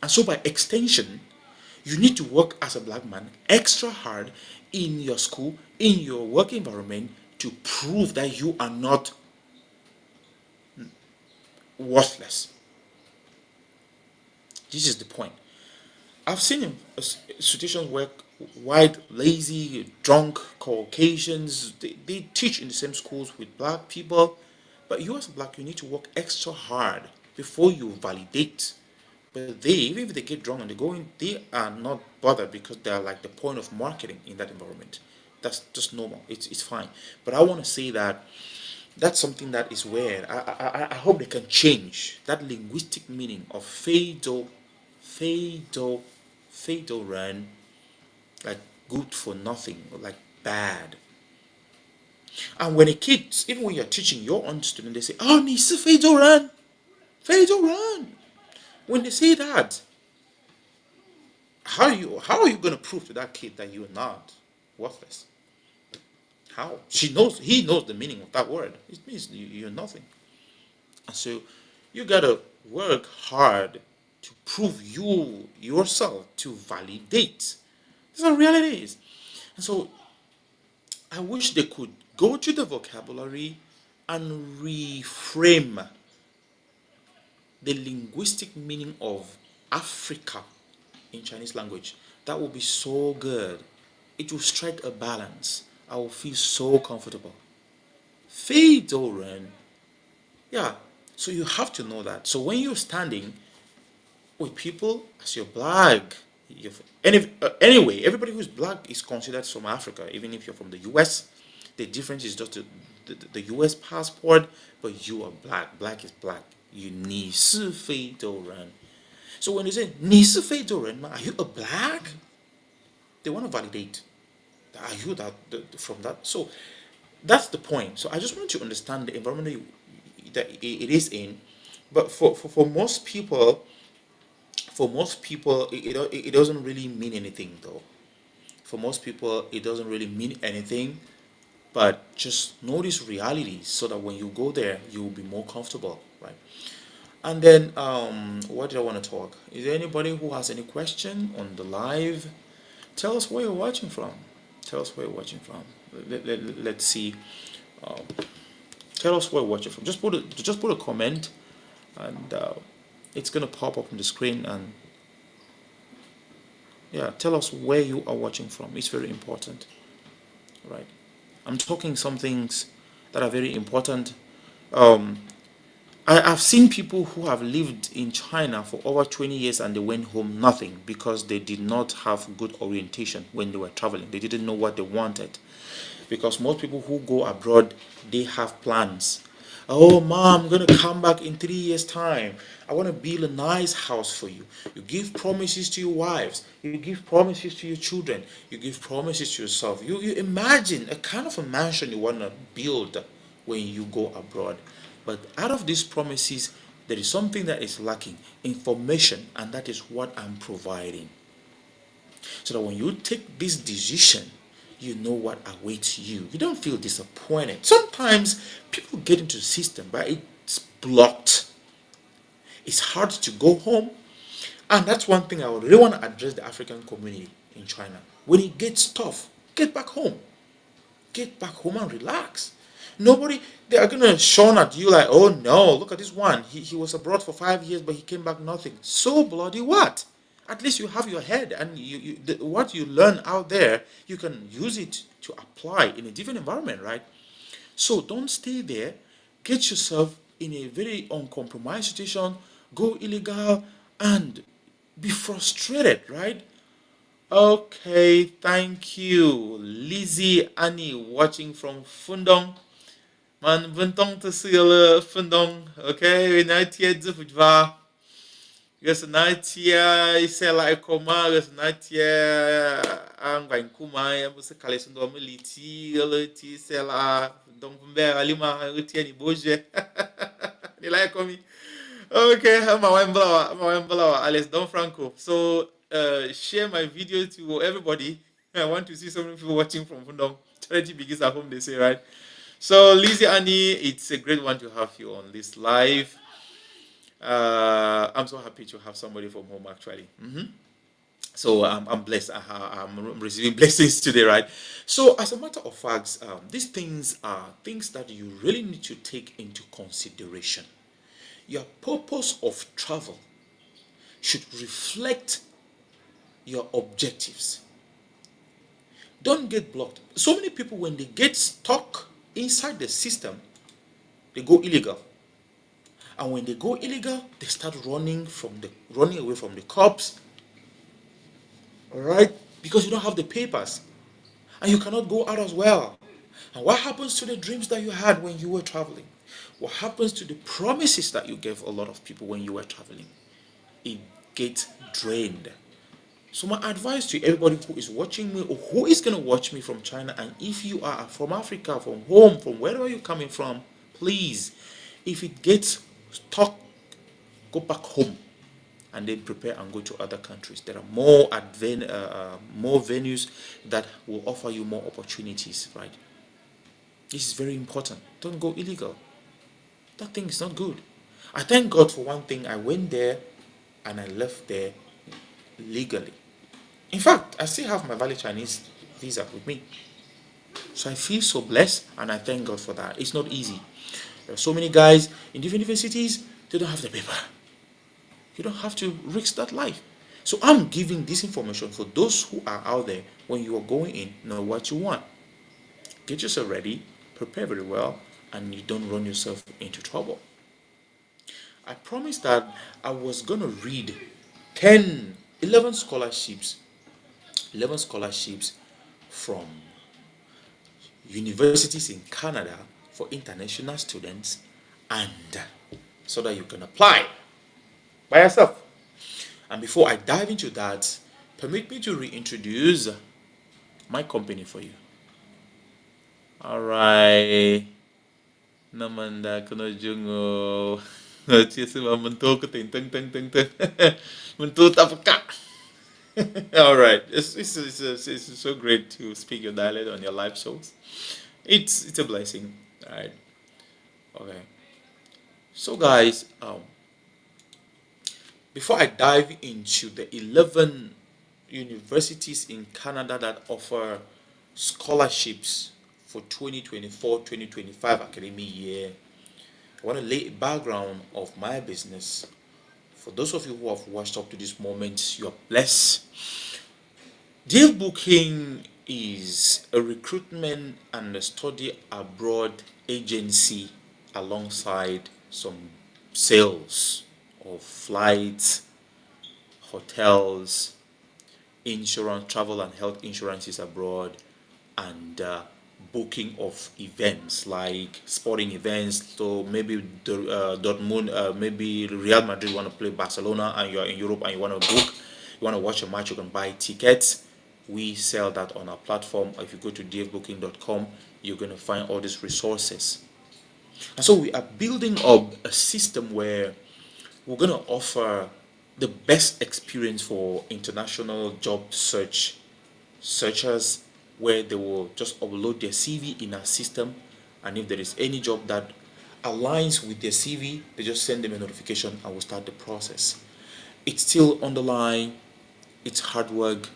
And so by extension, you need to work as a black man extra hard in your school, in your work environment, to prove that you are not worthless. This is the point. I've seen situations where white, lazy, drunk Caucasians, they teach in the same schools with black people, but you as a black, you need to work extra hard before you validate. But they, even if they get drunk and they go in, they are not bothered because they are like the point of marketing in that environment. That's just normal. It's fine. But I want to say that that's something that is weird. I hope they can change that linguistic meaning of fado, fado run, like good for nothing, like bad. And when a kid, even when you're teaching your own student, they say, "Oh, Nisi fado run, fado run." When they say that, how are you going to prove to that kid that you're not worthless? How? He knows the meaning of that word. It means you're nothing. And so you gotta work hard to prove yourself, to validate. That's what reality is. And so I wish they could go to the vocabulary and reframe the linguistic meaning of Africa in Chinese language. That would be so good. It will strike a balance. I will feel so comfortable. Feidoren, yeah. So you have to know that. So when you're standing with people as you're black, anyway, everybody who's black is considered from Africa, even if you're from the US. The difference is just the US passport, but you are black. Black is black. You 你是非洲人. So when they say 你是非洲人 are you a black? They want to validate. Are you from that? So that's the point. So I just want you to understand the environment that it is in. But for most people, it doesn't really mean anything, though. For most people, it doesn't really mean anything. But just notice reality so that when you go there, you will be more comfortable, right? And then, what did I want to talk? Is there anybody who has any question on the live? Tell us where you're watching from. Tell us where you're watching from. Let's see. Um, Tell us where you're watching from. Just put a comment, and it's gonna pop up on the screen. And yeah, tell us where you are watching from. It's very important, right? I'm talking some things that are very important. Um, I've seen people who have lived in China for over 20 years and they went home nothing because they did not have good orientation when they were traveling. They didn't know what they wanted. Because most people who go abroad, they have plans. Oh, mom, I'm going to come back in 3 years' time. I want to build a nice house for you. You give promises to your wives. You give promises to your children. You give promises to yourself. You imagine a kind of a mansion you want to build when you go abroad. But out of these promises, there is something that is lacking information, and that is what I'm providing. So that when you take this decision, you know what awaits you. You don't feel disappointed. Sometimes people get into the system, but it's blocked. It's hard to go home. And that's one thing I would really want to address the African community in China. When it gets tough, get back home. Get back home and relax. Nobody, they are gonna shun at you like, oh no, look at this one. He was abroad for 5 years, but he came back nothing. So bloody what? At least you have your head, and what you learn out there, you can use it to apply in a different environment, right? So don't stay there. Get yourself in a very uncompromised situation. Go illegal and be frustrated, right? Okay, thank you. Lizzie Annie watching from Fundong. Man, ventong te sile Fundong. Okay, we nou tia dzufujva. Gus nou tia isela ekoma. Gus nou tia angwain kumai. Amuse kalesundo militi. Ti isela. Donc, mbera lima. Tia ni boje. Nila ekomi. Okay, Mawemblawa, Alice Don Franco. So, share my video to everybody. I want to see so many people watching from Fundong. Charity begins at home, they say, right? So, Lizzie Annie, it's a great one to have you on this live. I'm so happy to have somebody from home, actually. So I'm blessed. I'm receiving blessings today, right? So as a matter of fact, these things are things that you really need to take into consideration. Your purpose of travel should reflect your objectives. Don't get blocked. So many people, when they get stuck inside the system, they go illegal. And when they go illegal, they start running away from the cops. All right, because you don't have the papers, and you cannot go out as well. And what happens to the dreams that you had when you were traveling? What happens to the promises that you gave a lot of people when you were traveling? It gets drained. So my advice to everybody who is watching me or who is going to watch me from China, and if you are from Africa, from home, from wherever you're coming from, please, if it gets stuck, go back home and then prepare and go to other countries. There are more venues that will offer you more opportunities, right? This is very important. Don't go illegal. That thing is not good. I thank God for one thing. I went there and I left there legally. In fact, I still have my valid Chinese visa with me. So I feel so blessed and I thank God for that. It's not easy. There are so many guys in different universities, they don't have the paper. You don't have to risk that life. So I'm giving this information for those who are out there. When you are going in, know what you want. Get yourself ready, prepare very well, and you don't run yourself into trouble. I promised that I was going to read 11 scholarships, 11 scholarships from universities in Canada for international students, and so that you can apply by yourself. And before I dive into that, permit me to reintroduce my company for you. All right. Namanda kuno jungo. Chisi ma mentu ko ting ting ting ting ting. Mentu tapaka. All right. It's so great to speak your dialect on your live shows. It's a blessing. All right. Okay. So guys, before I dive into the 11 universities in Canada that offer scholarships for 2024-2025 academic year, I want to lay a background of my business. For those of you who have watched up to this moment, you are blessed. Deal Booking is a recruitment and a study abroad agency alongside some sales of flights, hotels, insurance, travel and health insurances abroad, and booking of events like sporting events. So maybe Dortmund, maybe Real Madrid want to play Barcelona, and you are in Europe and you want to book, you want to watch a match, you can buy tickets. We sell that on our platform. If you go to dfbooking.com, you're going to find all these resources. And so we are building up a system where we're going to offer the best experience for international job searchers, where they will just upload their CV in our system, and if there is any job that aligns with their CV, they just send them a notification and we'll start the process. It's still on the line, it's hard work,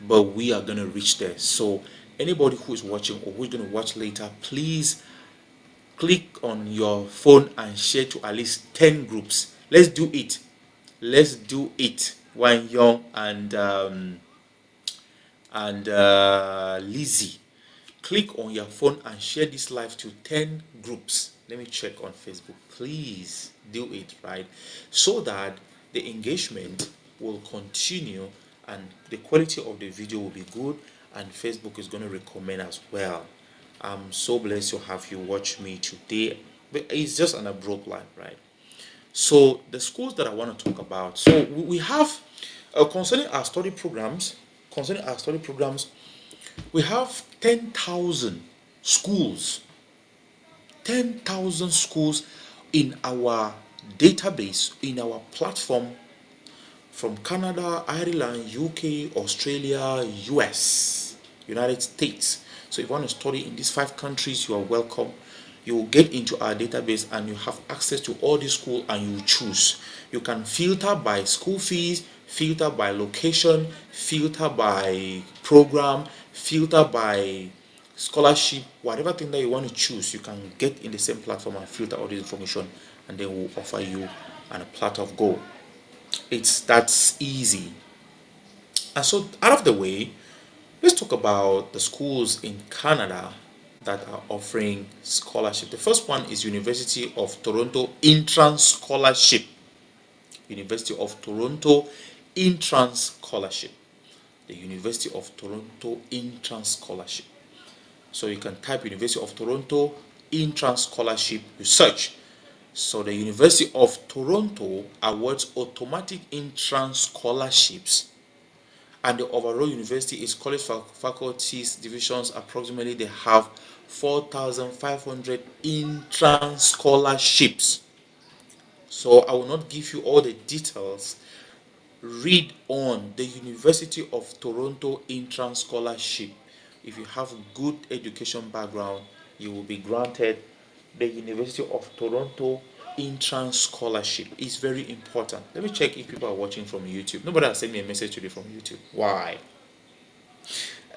but we are going to reach there. So anybody who is watching or who's going to watch later, please click on your phone and share to at least 10 groups. Let's do it. Let's do it. Wine Young and Lizzie, click on your phone and share this live to 10 groups. Let me check on Facebook. Please do it, right? So that the engagement will continue and the quality of the video will be good, and Facebook is going to recommend as well. I'm so blessed to have you watch me today, but it's just an abrupt line, right? So the schools that I want to talk about, so we have concerning our study programs, we have 10,000 schools, 10,000 schools in our database, in our platform, from Canada, Ireland, UK, Australia, US, United States. So if you want to study in these 5 countries, you are welcome. You will get into our database and you have access to all these schools, and you choose. You can filter by school fees, filter by location, filter by program, filter by scholarship, whatever thing that you want to choose, you can get in the same platform and filter all this information, and then we'll offer you a platter of gold. It's that's easy. And so, out of the way, let's talk about the schools in Canada that are offering scholarship. The first one is University of Toronto Intrans Scholarship. University of Toronto Intrans Scholarship. The University of Toronto Intrans Scholarship. So you can type University of Toronto Intrans Scholarship, you search. So the University of Toronto awards automatic entrance scholarships, and the overall university is college faculties divisions. Approximately they have 4,500 entrance scholarships. So I will not give you all the details. Read on the University of Toronto entrance scholarship. If you have good education background, you will be granted the University of Toronto entrance scholarship. Is very important. Let me check if people are watching from YouTube. Nobody has sent me a message today from YouTube. Why?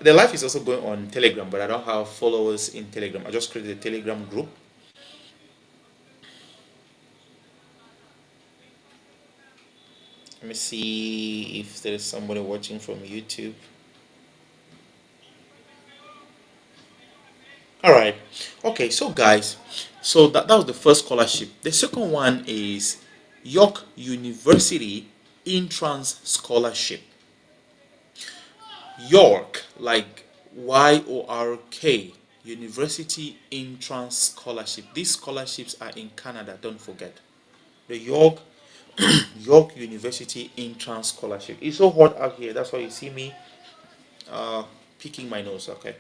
The live is also going on Telegram, but I don't have followers in Telegram. I just created a Telegram group. Let me see if there is somebody watching from YouTube. All right. Okay, so guys, so that was the first scholarship. The second one is York University Entrance Scholarship. York, like YORK, University Entrance Scholarship. These scholarships are in Canada, don't forget. The York University Entrance Scholarship. It's so hot out here, that's why you see me uh, picking my nose, okay?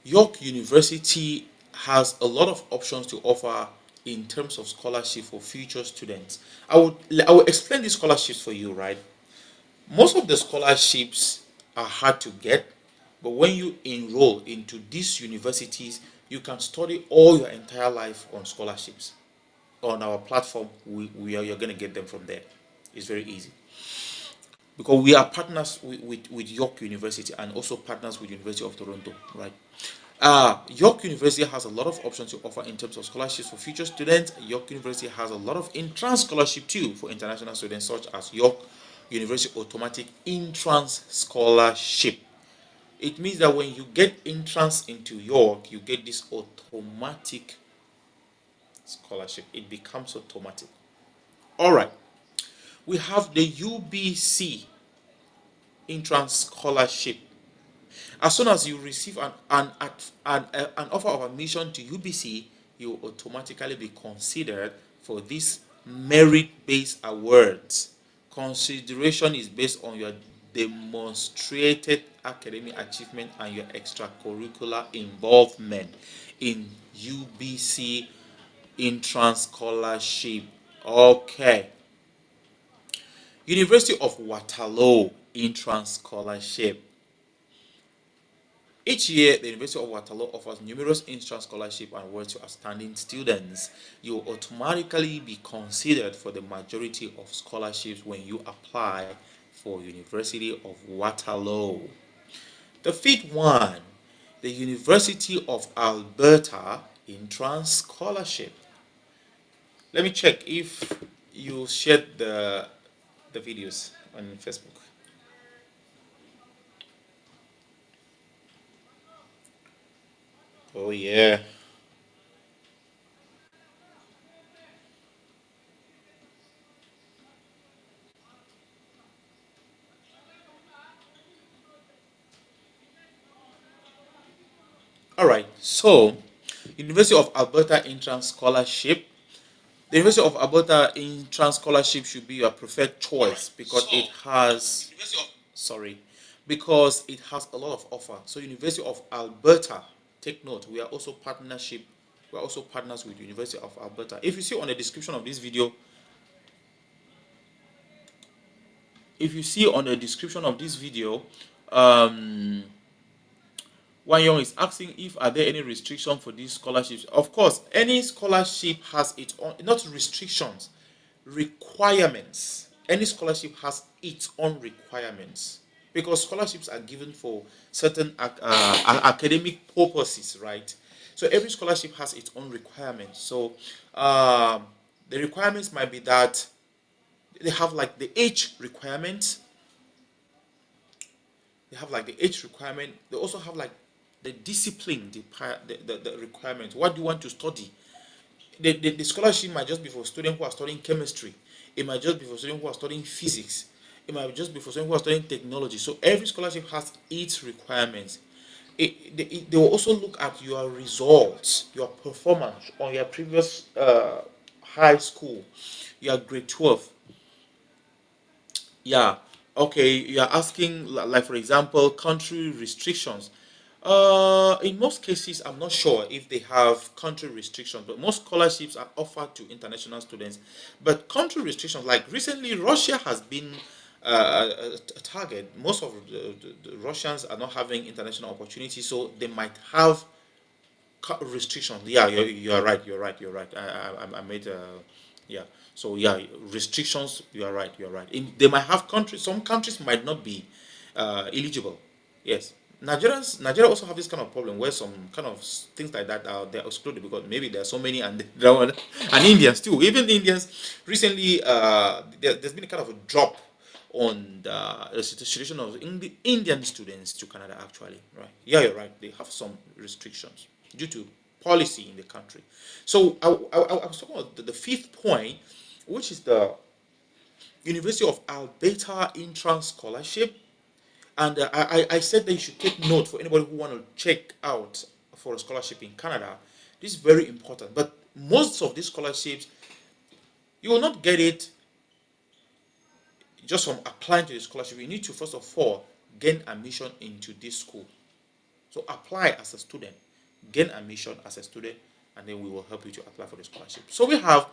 York University has a lot of options to offer in terms of scholarship for future students. I will explain these scholarships for you, right? Most of the scholarships are hard to get, but when you enroll into these universities, you can study all your entire life on scholarships. On our platform, you're going to get them from there. It's very easy because we are partners with York University and also partners with University of Toronto, right? York University has a lot of options to offer in terms of scholarships for future students. York University has a lot of entrance scholarship too for international students, such as York University Automatic Entrance Scholarship. It means that when you get entrance into York, you get this automatic scholarship. It becomes automatic. All right. We have the UBC entrance scholarship. As soon as you receive an offer of admission to UBC, you will automatically be considered for these merit-based awards. Consideration is based on your demonstrated academic achievement and your extracurricular involvement in UBC entrance scholarship. Okay. University of Waterloo entrance scholarship. Each year, the University of Waterloo offers numerous entrance scholarship and awards to outstanding students. You will automatically be considered for the majority of scholarships when you apply for University of Waterloo. The fifth one, the University of Alberta entrance scholarship. Let me check if you shared the videos on Facebook. Oh yeah. All right. So, University of Alberta entrance scholarship. The University of Alberta entrance scholarship should be your preferred choice because it has sorry, because it has a lot of offer. So University of Alberta, take note, we are also partners with University of Alberta. If you see on the description of this video, if you see on the description of this video, um Wan Young is asking if are there any restrictions for these scholarships. Of course, any scholarship has its own, not restrictions, requirements. Any scholarship has its own requirements because scholarships are given for certain academic purposes, right? So every scholarship has its own requirements. So um, The requirements might be that they have like the age requirement. They have like the age requirement. They also have like the discipline, the requirement. What do you want to study? The scholarship might just be for students who are studying chemistry. It might just be for students who are studying physics. It might just be for students who are studying technology. So every scholarship has its requirements. They will also look at your results, your performance on your previous high school, your grade 12. Yeah. Okay. You're asking, like, for example, country restrictions. In most cases, I'm not sure if they have country restrictions, but most scholarships are offered to international students. But country restrictions, like recently, Russia has been a target. Most of the Russians are not having international opportunities, so they might have restrictions. Yeah, you're right. You're right. You're right. I made yeah. So yeah, restrictions. You are right. You're right. They might have countries. Some countries might not be eligible. Yes. Nigeria also have this kind of problem where some kind of things like that are they're excluded because maybe there are so many and and Indians too. Even Indians recently, there's been a kind of a drop on the situation of Indian students to Canada, actually, right? Yeah, you're right. They have some restrictions due to policy in the country. So I was talking about the fifth point, which is the University of Alberta Entrance Scholarship. And I said that you should take note for anybody who want to check out for a scholarship in Canada. This is very important. But most of these scholarships, you will not get it just from applying to the scholarship. You need to first of all gain admission into this school. So apply as a student, gain admission as a student, and then we will help you to apply for the scholarship. So we have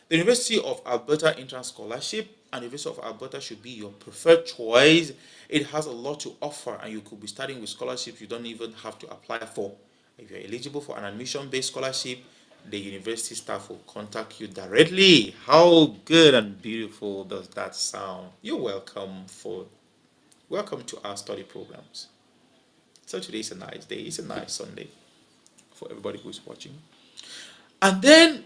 the University of Alberta Entrance Scholarship, and the University of Alberta should be your preferred choice. It has a lot to offer, and you could be starting with scholarships you don't even have to apply for. If you're eligible for an admission-based scholarship, the university staff will contact you directly. How good and beautiful does that sound? You're welcome to our study programs. So today is a nice day. It's a nice Sunday for everybody who's watching. And then,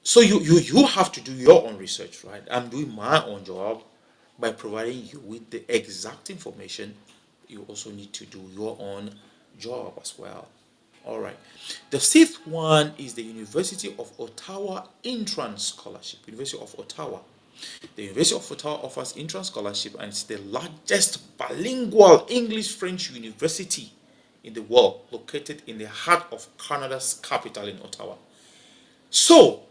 so you have to do your own research, right? I'm doing my own job by providing you with the exact information. You also need to do your own job as well. All right. The fifth one is the University of Ottawa Entrance Scholarship. University of Ottawa. The University of Ottawa offers entrance scholarship, and it's the largest bilingual English-French university in the world, located in the heart of Canada's capital in Ottawa. So,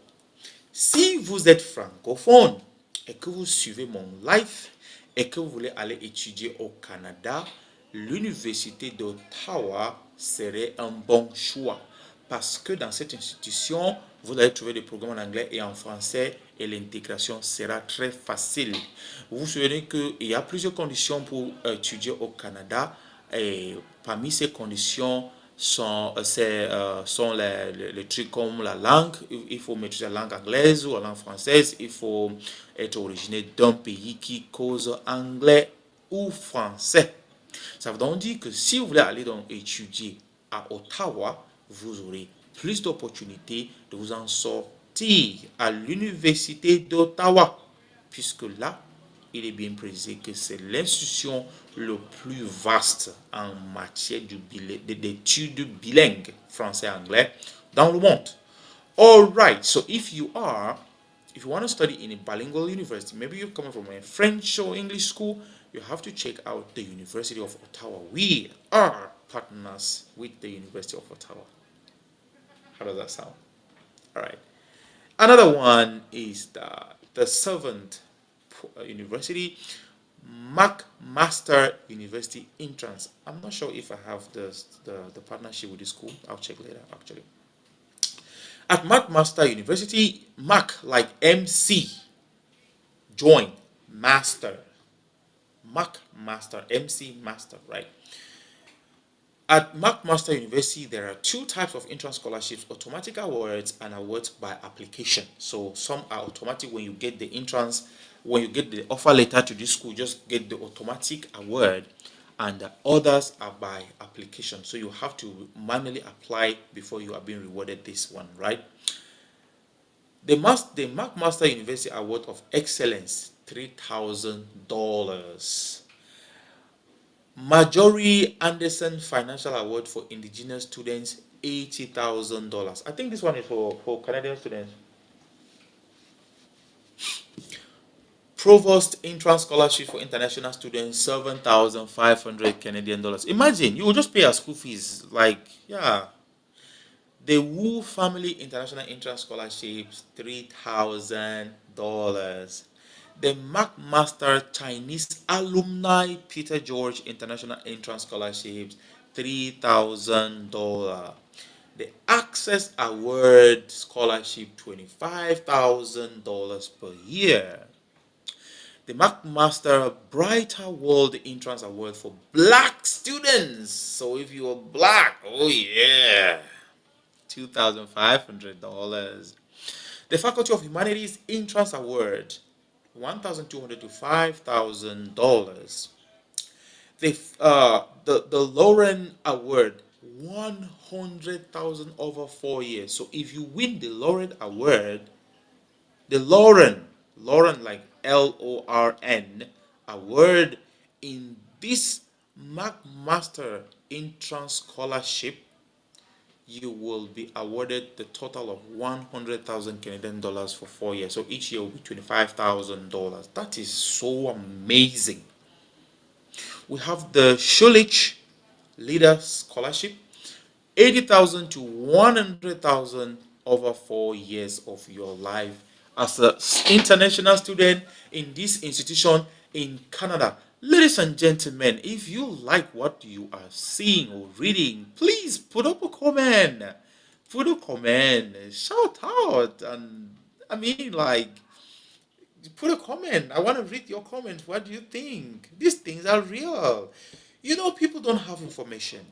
si vous êtes francophone et que vous suivez mon live et que vous voulez aller étudier au Canada, l'Université d'Ottawa serait un bon choix parce que dans cette institution, vous allez trouver des programmes en anglais et en français et l'intégration sera très facile. Vous vous souvenez qu'il y a plusieurs conditions pour étudier au Canada et parmi ces conditions, sont les trucs comme la langue. Il faut maîtriser la langue anglaise ou la langue française. Il faut être originaire d'un pays qui cause anglais ou français. Ça veut donc dire que si vous voulez aller donc étudier à Ottawa, vous aurez plus d'opportunités de vous en sortir à l'Université d'Ottawa, puisque là, il est bien précisé que c'est l'institution le plus vaste en matière d'études bilingues français-anglais dans le monde. All right, so if you want to study in a bilingual university, maybe you're coming from a French or English school, you have to check out the University of Ottawa. We are partners with the University of Ottawa. How does that sound? All right. Another one is the seventh university, McMaster University Entrance. I'm not sure if I have the partnership with this school. I'll check later, actually. At McMaster University, Mac like MC, join, master, McMaster, MC master, right? At McMaster University, there are two types of entrance scholarships: automatic awards and awards by application. So some are automatic when you get the entrance, when you get the offer letter to this school, just get the automatic award, and the others are by application. So you have to manually apply before you are being rewarded this one, right? The McMaster University Award of Excellence, $3,000. Marjorie Anderson Financial Award for Indigenous Students, $80,000. I think this one is for Canadian students. Provost Entrance Scholarship for International Students, 7,500 Canadian dollars. Imagine, you will just pay our school fees. Like, yeah. The Wu Family International Entrance Scholarships, $3,000. The McMaster Chinese Alumni Peter George International Entrance Scholarships, $3,000. The Access Award Scholarship, $25,000 per year. The McMaster Brighter World Entrance Award for Black students. So if you're black, oh yeah, $2,500. The Faculty of Humanities Entrance Award, $1,200 to $5,000. The Lauren Award, 100,000 over 4 years. So if you win the Lauren Award, the Lauren like LORN award in this McMaster Entrance Scholarship, you will be awarded the total of 100,000 Canadian dollars for 4 years. So each year will be $25,000. That is so amazing. We have the Schulich Leader Scholarship, 80,000 to 100,000 over 4 years of your life as an international student in this institution in Canada. Ladies and gentlemen, if you like what you are seeing or reading, please put up a comment. Put a comment. Shout out. And I mean, like, put a comment. I want to read your comments. What do you think? These things are real. People don't have information.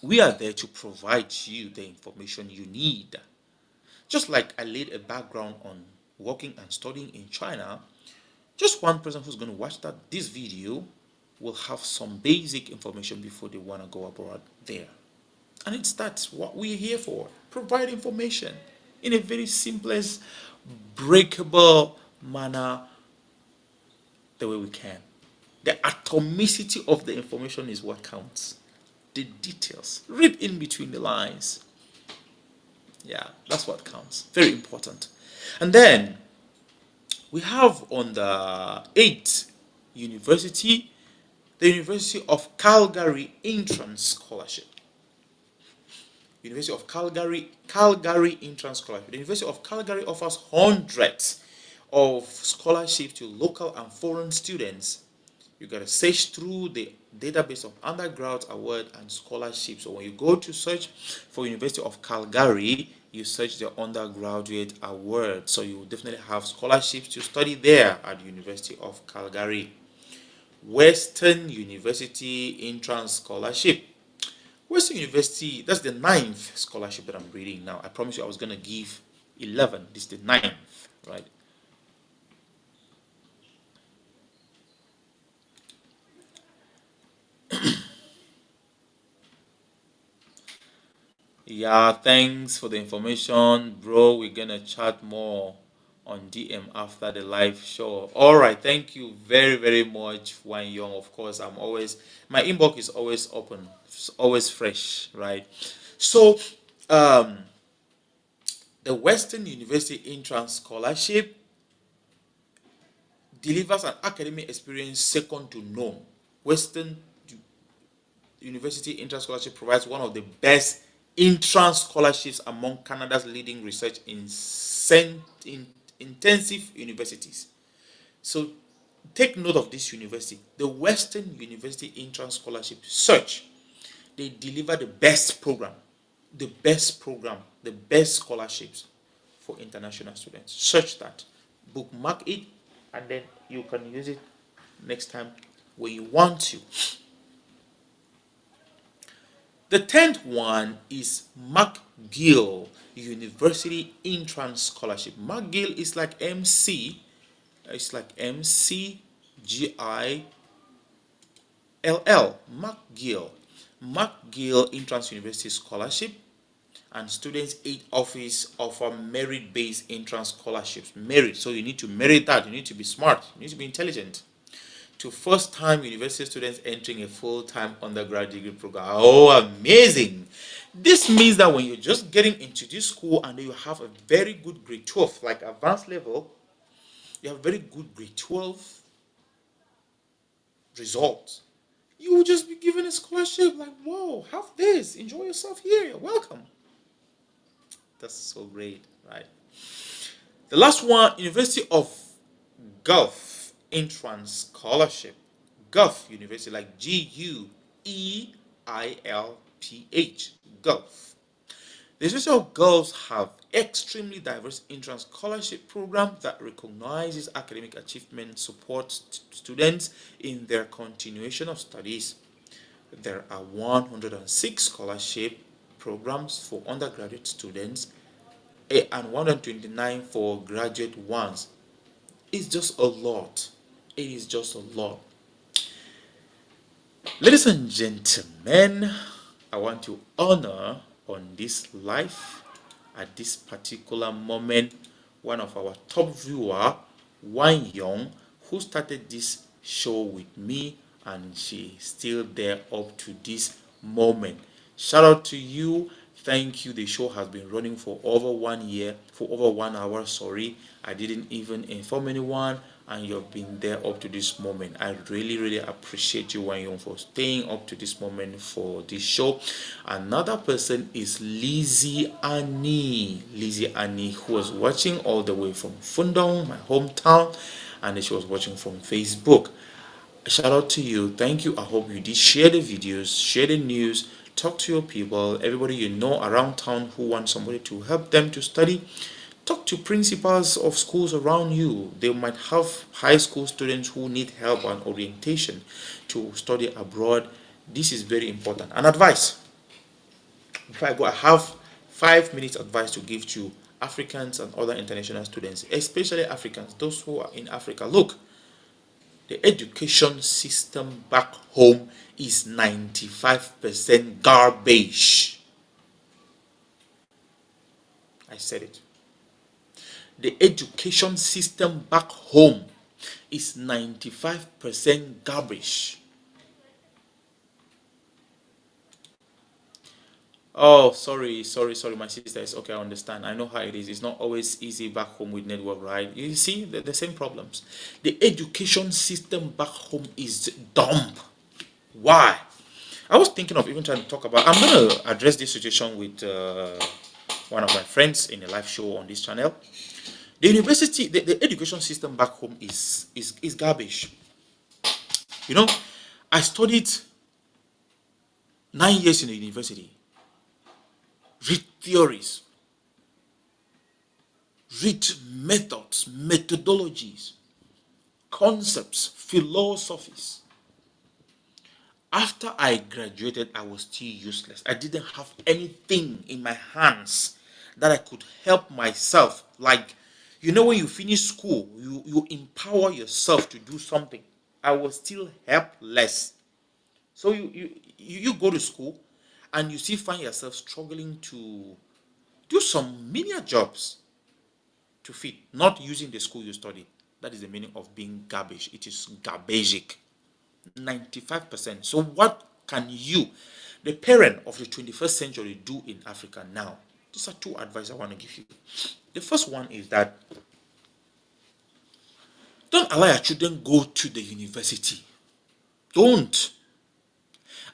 We are there to provide you the information you need. Just like I laid a background on working and studying in China, just one person who's going to watch this video will have some basic information before they want to go abroad there. And that's what we're here for. Provide information in a very simplest, breakable manner the way we can. The atomicity of the information is what counts. The details. Read in between the lines. Yeah, that's what counts. Very important. And then we have on the 8th university, the University of Calgary Entrance Scholarship. University of Calgary Entrance Scholarship. The University of Calgary offers hundreds of scholarships to local and foreign students. You got to search through the database of undergrad award and scholarships. So when you go to search for University of Calgary, you search the undergraduate award. So you will definitely have scholarships to study there at the University of Calgary. Western University Entrance Scholarship. Western University, that's the 9th scholarship that I'm reading now. I promise you I was going to give 11. This is the 9th, right? Yeah, thanks for the information, bro. We're gonna chat more on DM after the live show. All right, thank you very, very much, Wan Young. Of course, my inbox is always open, it's always fresh, right? So, the Western University Entrance Scholarship delivers an academic experience second to none. Western University Entrance Scholarship provides one of the best entrance scholarships among Canada's leading research in intensive universities. So take note of this university, the Western University Entrance Scholarship Search. They deliver the best program, the best scholarships for international students. Search that, bookmark it, and then you can use it next time when you want to. The 10th one is McGill University Entrance Scholarship. McGill is like MC. It's like McGill. McGill Entrance University Scholarship. and Students Aid Office offer merit-based entrance scholarships. Merit, so you need to merit that. You need to be smart. You need to be intelligent. To first-time university students entering a full-time undergrad degree program. Oh, amazing! This means that when you're just getting into this school and you have a very good grade 12, like advanced level, you have very good grade 12 results, you will just be given a scholarship. Like, whoa, have this, enjoy yourself here, you're welcome. That's so great, right? The last one, University of Gulf Entrance Scholarship. Gulf University, like Gueilph, Gulf. The University of Gulf have extremely diverse entrance scholarship program that recognizes academic achievement, supports students in their continuation of studies. There are 106 scholarship programs for undergraduate students and 129 for graduate ones. It's just a lot. It is just a lot. Ladies and gentlemen, I want to honor on this live at this particular moment one of our top viewer, Wan Young, who started this show with me, and she is still there up to this moment. Shout out to you. Thank you. The show has been running for over 1 year, for over 1 hour. Sorry, I didn't even inform anyone, and you've been there up to this moment. I really, really appreciate you, Wanyong, for staying up to this moment for this show. Another person is Lizzie Annie. Lizzie Annie, who was watching all the way from Fundong, my hometown, and she was watching from Facebook. Shout out to you. Thank you. I hope you did share the videos, share the news, talk to your people, everybody you know around town who want somebody to help them to study. Talk to principals of schools around you. They might have high school students who need help and orientation to study abroad. This is very important. And advice. Before I go, I have 5 minutes advice to give to Africans and other international students, especially Africans, those who are in Africa. Look, the education system back home is 95% garbage. I said it. The education system back home is 95% garbage. Oh, sorry, my sister. It's okay, I understand. I know how it is. It's not always easy back home with network, right? You see the same problems. The education system back home is dumb. Why? I was thinking of even trying to talk about. I'm going to address this situation with one of my friends in a live show on this channel. The university, the education system back home is garbage. You know, I studied 9 years in the university. Read theories, read methods, methodologies, concepts, philosophies. After I graduated, I was still useless. I didn't have anything in my hands that I could help myself. Like, you know, when you finish school, you empower yourself to do something. I was still helpless. So you go to school and you still find yourself struggling to do some menial jobs to fit, not using the school you studied. That is the meaning of being garbage. It is garbagic. 95%. So what can you, the parent of the 21st century, do in Africa now? These are two advice I want to give you. The first one is that don't allow your children go to the university. Don't.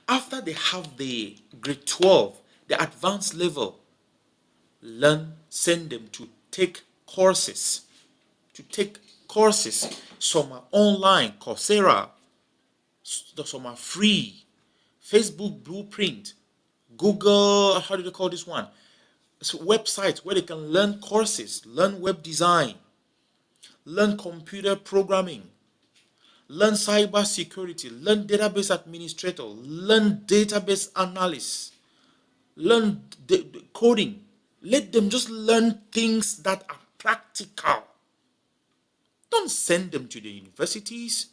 After they have the grade 12, the advanced level, send them to take courses. Some are online, Coursera, some are free. Facebook Blueprint, Google, how do they call this one? So websites where they can learn courses, learn web design, learn computer programming, learn cyber security, learn database administrator, learn database analysis, learn the coding. Let them just learn things that are practical. Don't send them to the universities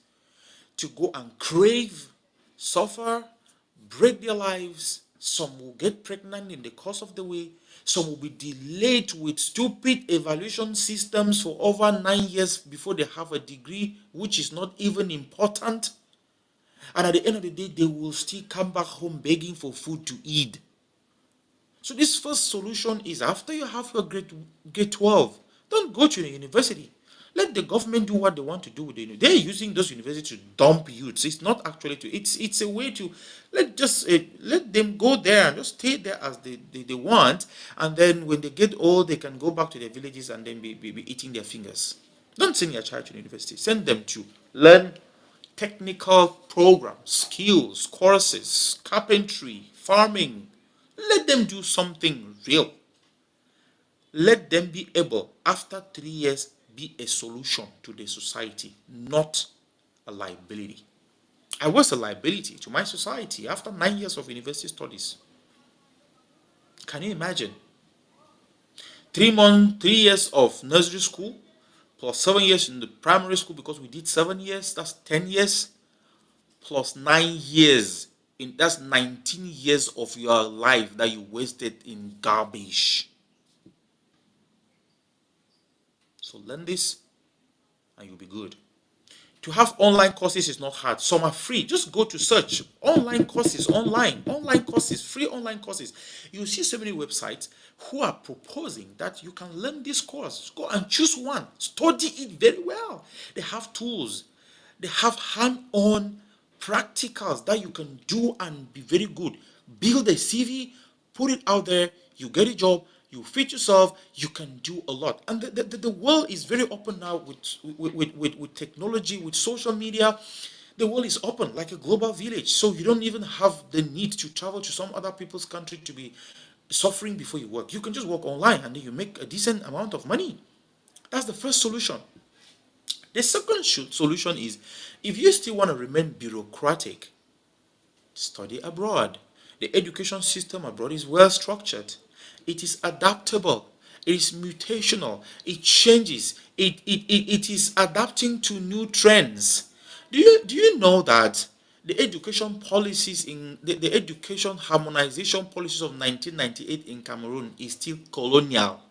to go and crave, suffer, break their lives, Some will get pregnant in the course of the way. Some will be delayed with stupid evaluation systems for over 9 years before they have a degree, which is not even important. And at the end of the day, they will still come back home begging for food to eat. So this first solution is, after you have your grade 12, don't go to the university. Let the government do what they want to do with the university. They're using those universities to dump youths. It's not actually to. It's a way to let them go there and just stay there as they want. And then when they get old, they can go back to their villages and then be eating their fingers. Don't send your child to the university. Send them to learn technical programs, skills, courses, carpentry, farming. Let them do something real. Let them be able, after 3 years, be a solution to the society, not a liability. I was a liability to my society after 9 years of university studies. Can you imagine? 3 years of nursery school, plus 7 years in the primary school, because we did 7 years, that's 10 years, plus 9 years. That's 19 years of your life that you wasted in garbage. So learn this and you'll be good. To have online courses is not hard. Some are free. Just go to search online courses, online courses, free online courses. You see so many websites who are proposing that you can learn this course. Go and choose one. Study it very well. They have tools. They have hand-on practicals that you can do and be very good. Build a CV, put it out there, you get a job, you fit yourself, you can do a lot. And the world is very open now with technology, with social media. The world is open like a global village. So you don't even have the need to travel to some other people's country to be suffering before you work. You can just work online and then you make a decent amount of money. That's the first solution. The second solution is, if you still want to remain bureaucratic, study abroad. The education system abroad is well structured. It is adaptable. It is mutational. It changes. It is adapting to new trends. Do you know that the education policies in the education harmonization policies of 1998 in Cameroon is still colonial?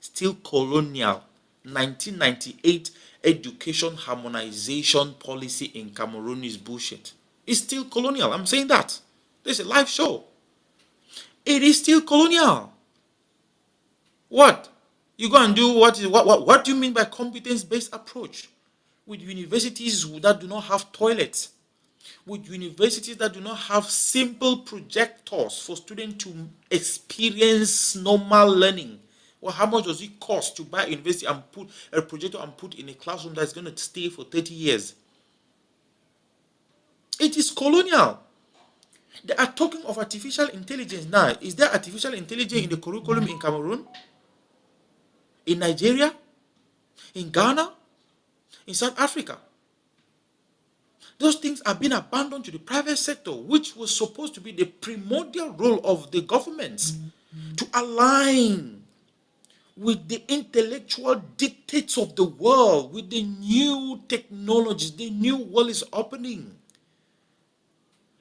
Still colonial. 1998 education harmonization policy in Cameroon is bullshit. It's still colonial. I'm saying that. There's a live show. It is still colonial. What? You go and do what do you mean by competence-based approach? With universities that do not have toilets, with universities that do not have simple projectors for students to experience normal learning. Well, how much does it cost to buy a university and put a projector and put in a classroom that's going to stay for 30 years? It is colonial. They are talking of artificial intelligence now. Is there artificial intelligence in the curriculum in Cameroon? In Nigeria? In Ghana? In South Africa? Those things are being abandoned to the private sector, which was supposed to be the primordial role of the governments to align with the intellectual dictates of the world, with the new technologies. The new world is opening.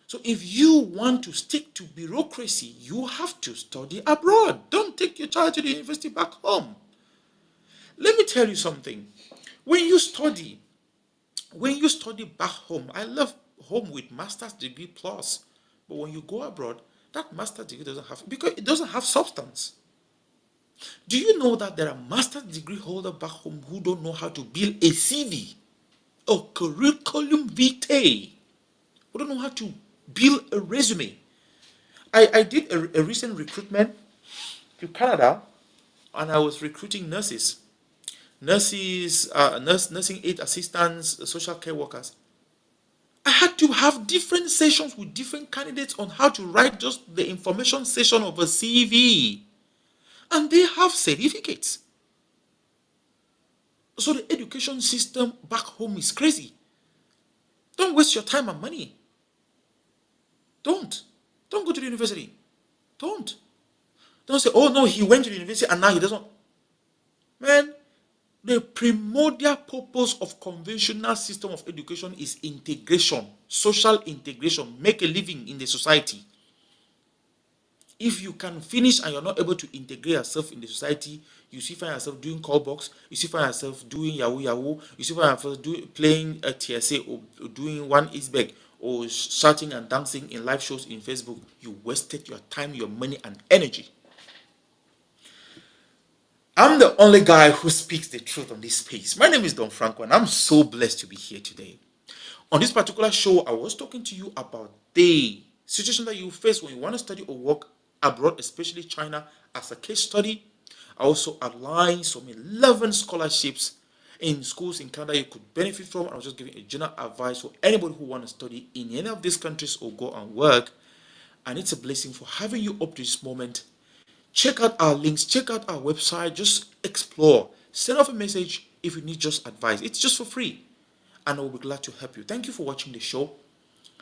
So if you want to stick to bureaucracy, you have to study abroad. Don't take your child to the university back home. Let me tell you something. When you study back home, I love home with master's degree plus. But when you go abroad, that master's degree because it doesn't have substance. Do you know that there are master's degree holders back home who don't know how to build a CV, a curriculum vitae, who don't know how to build a resume? I did a recent recruitment to Canada, and I was recruiting nurses, nursing aid assistants, social care workers. I had to have different sessions with different candidates on how to write just the information section of a CV. And they have certificates. So the education system back home is crazy. Don't waste your time and money. Don't go to the university. Don't say, oh no, he went to the university and now he doesn't. Man, the primordial purpose of conventional system of education is integration, social integration, make a living in the society. If you can finish and you're not able to integrate yourself in the society, you see find yourself doing call box, you see find yourself doing yahoo yahoo, you see find yourself playing a TSA or doing one isbeg or shouting and dancing in live shows in Facebook, you wasted your time, your money, and energy. I'm the only guy who speaks the truth on this space. My name is Don Franco, and I'm so blessed to be here today. On this particular show, I was talking to you about the situation that you face when you want to study or work abroad, especially China, as a case study. I also outlined some 11 scholarships in schools in Canada you could benefit from. I was just giving a general advice for anybody who want to study in any of these countries or go and work. And it's a blessing for having you up to this moment. Check out our links, check out our website, just explore. Send off a message if you need just advice. It's just for free. And I will be glad to help you. Thank you for watching the show.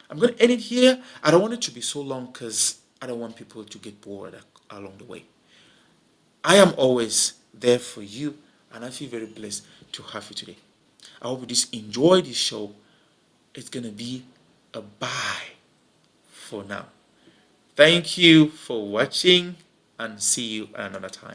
I'm going to end it here. I don't want it to be so long because I don't want people to get bored along the way. I am always there for you, and I feel very blessed to have you today. I hope you just enjoy this show. It's going to be a bye for now. Thank you for watching, and see you another time.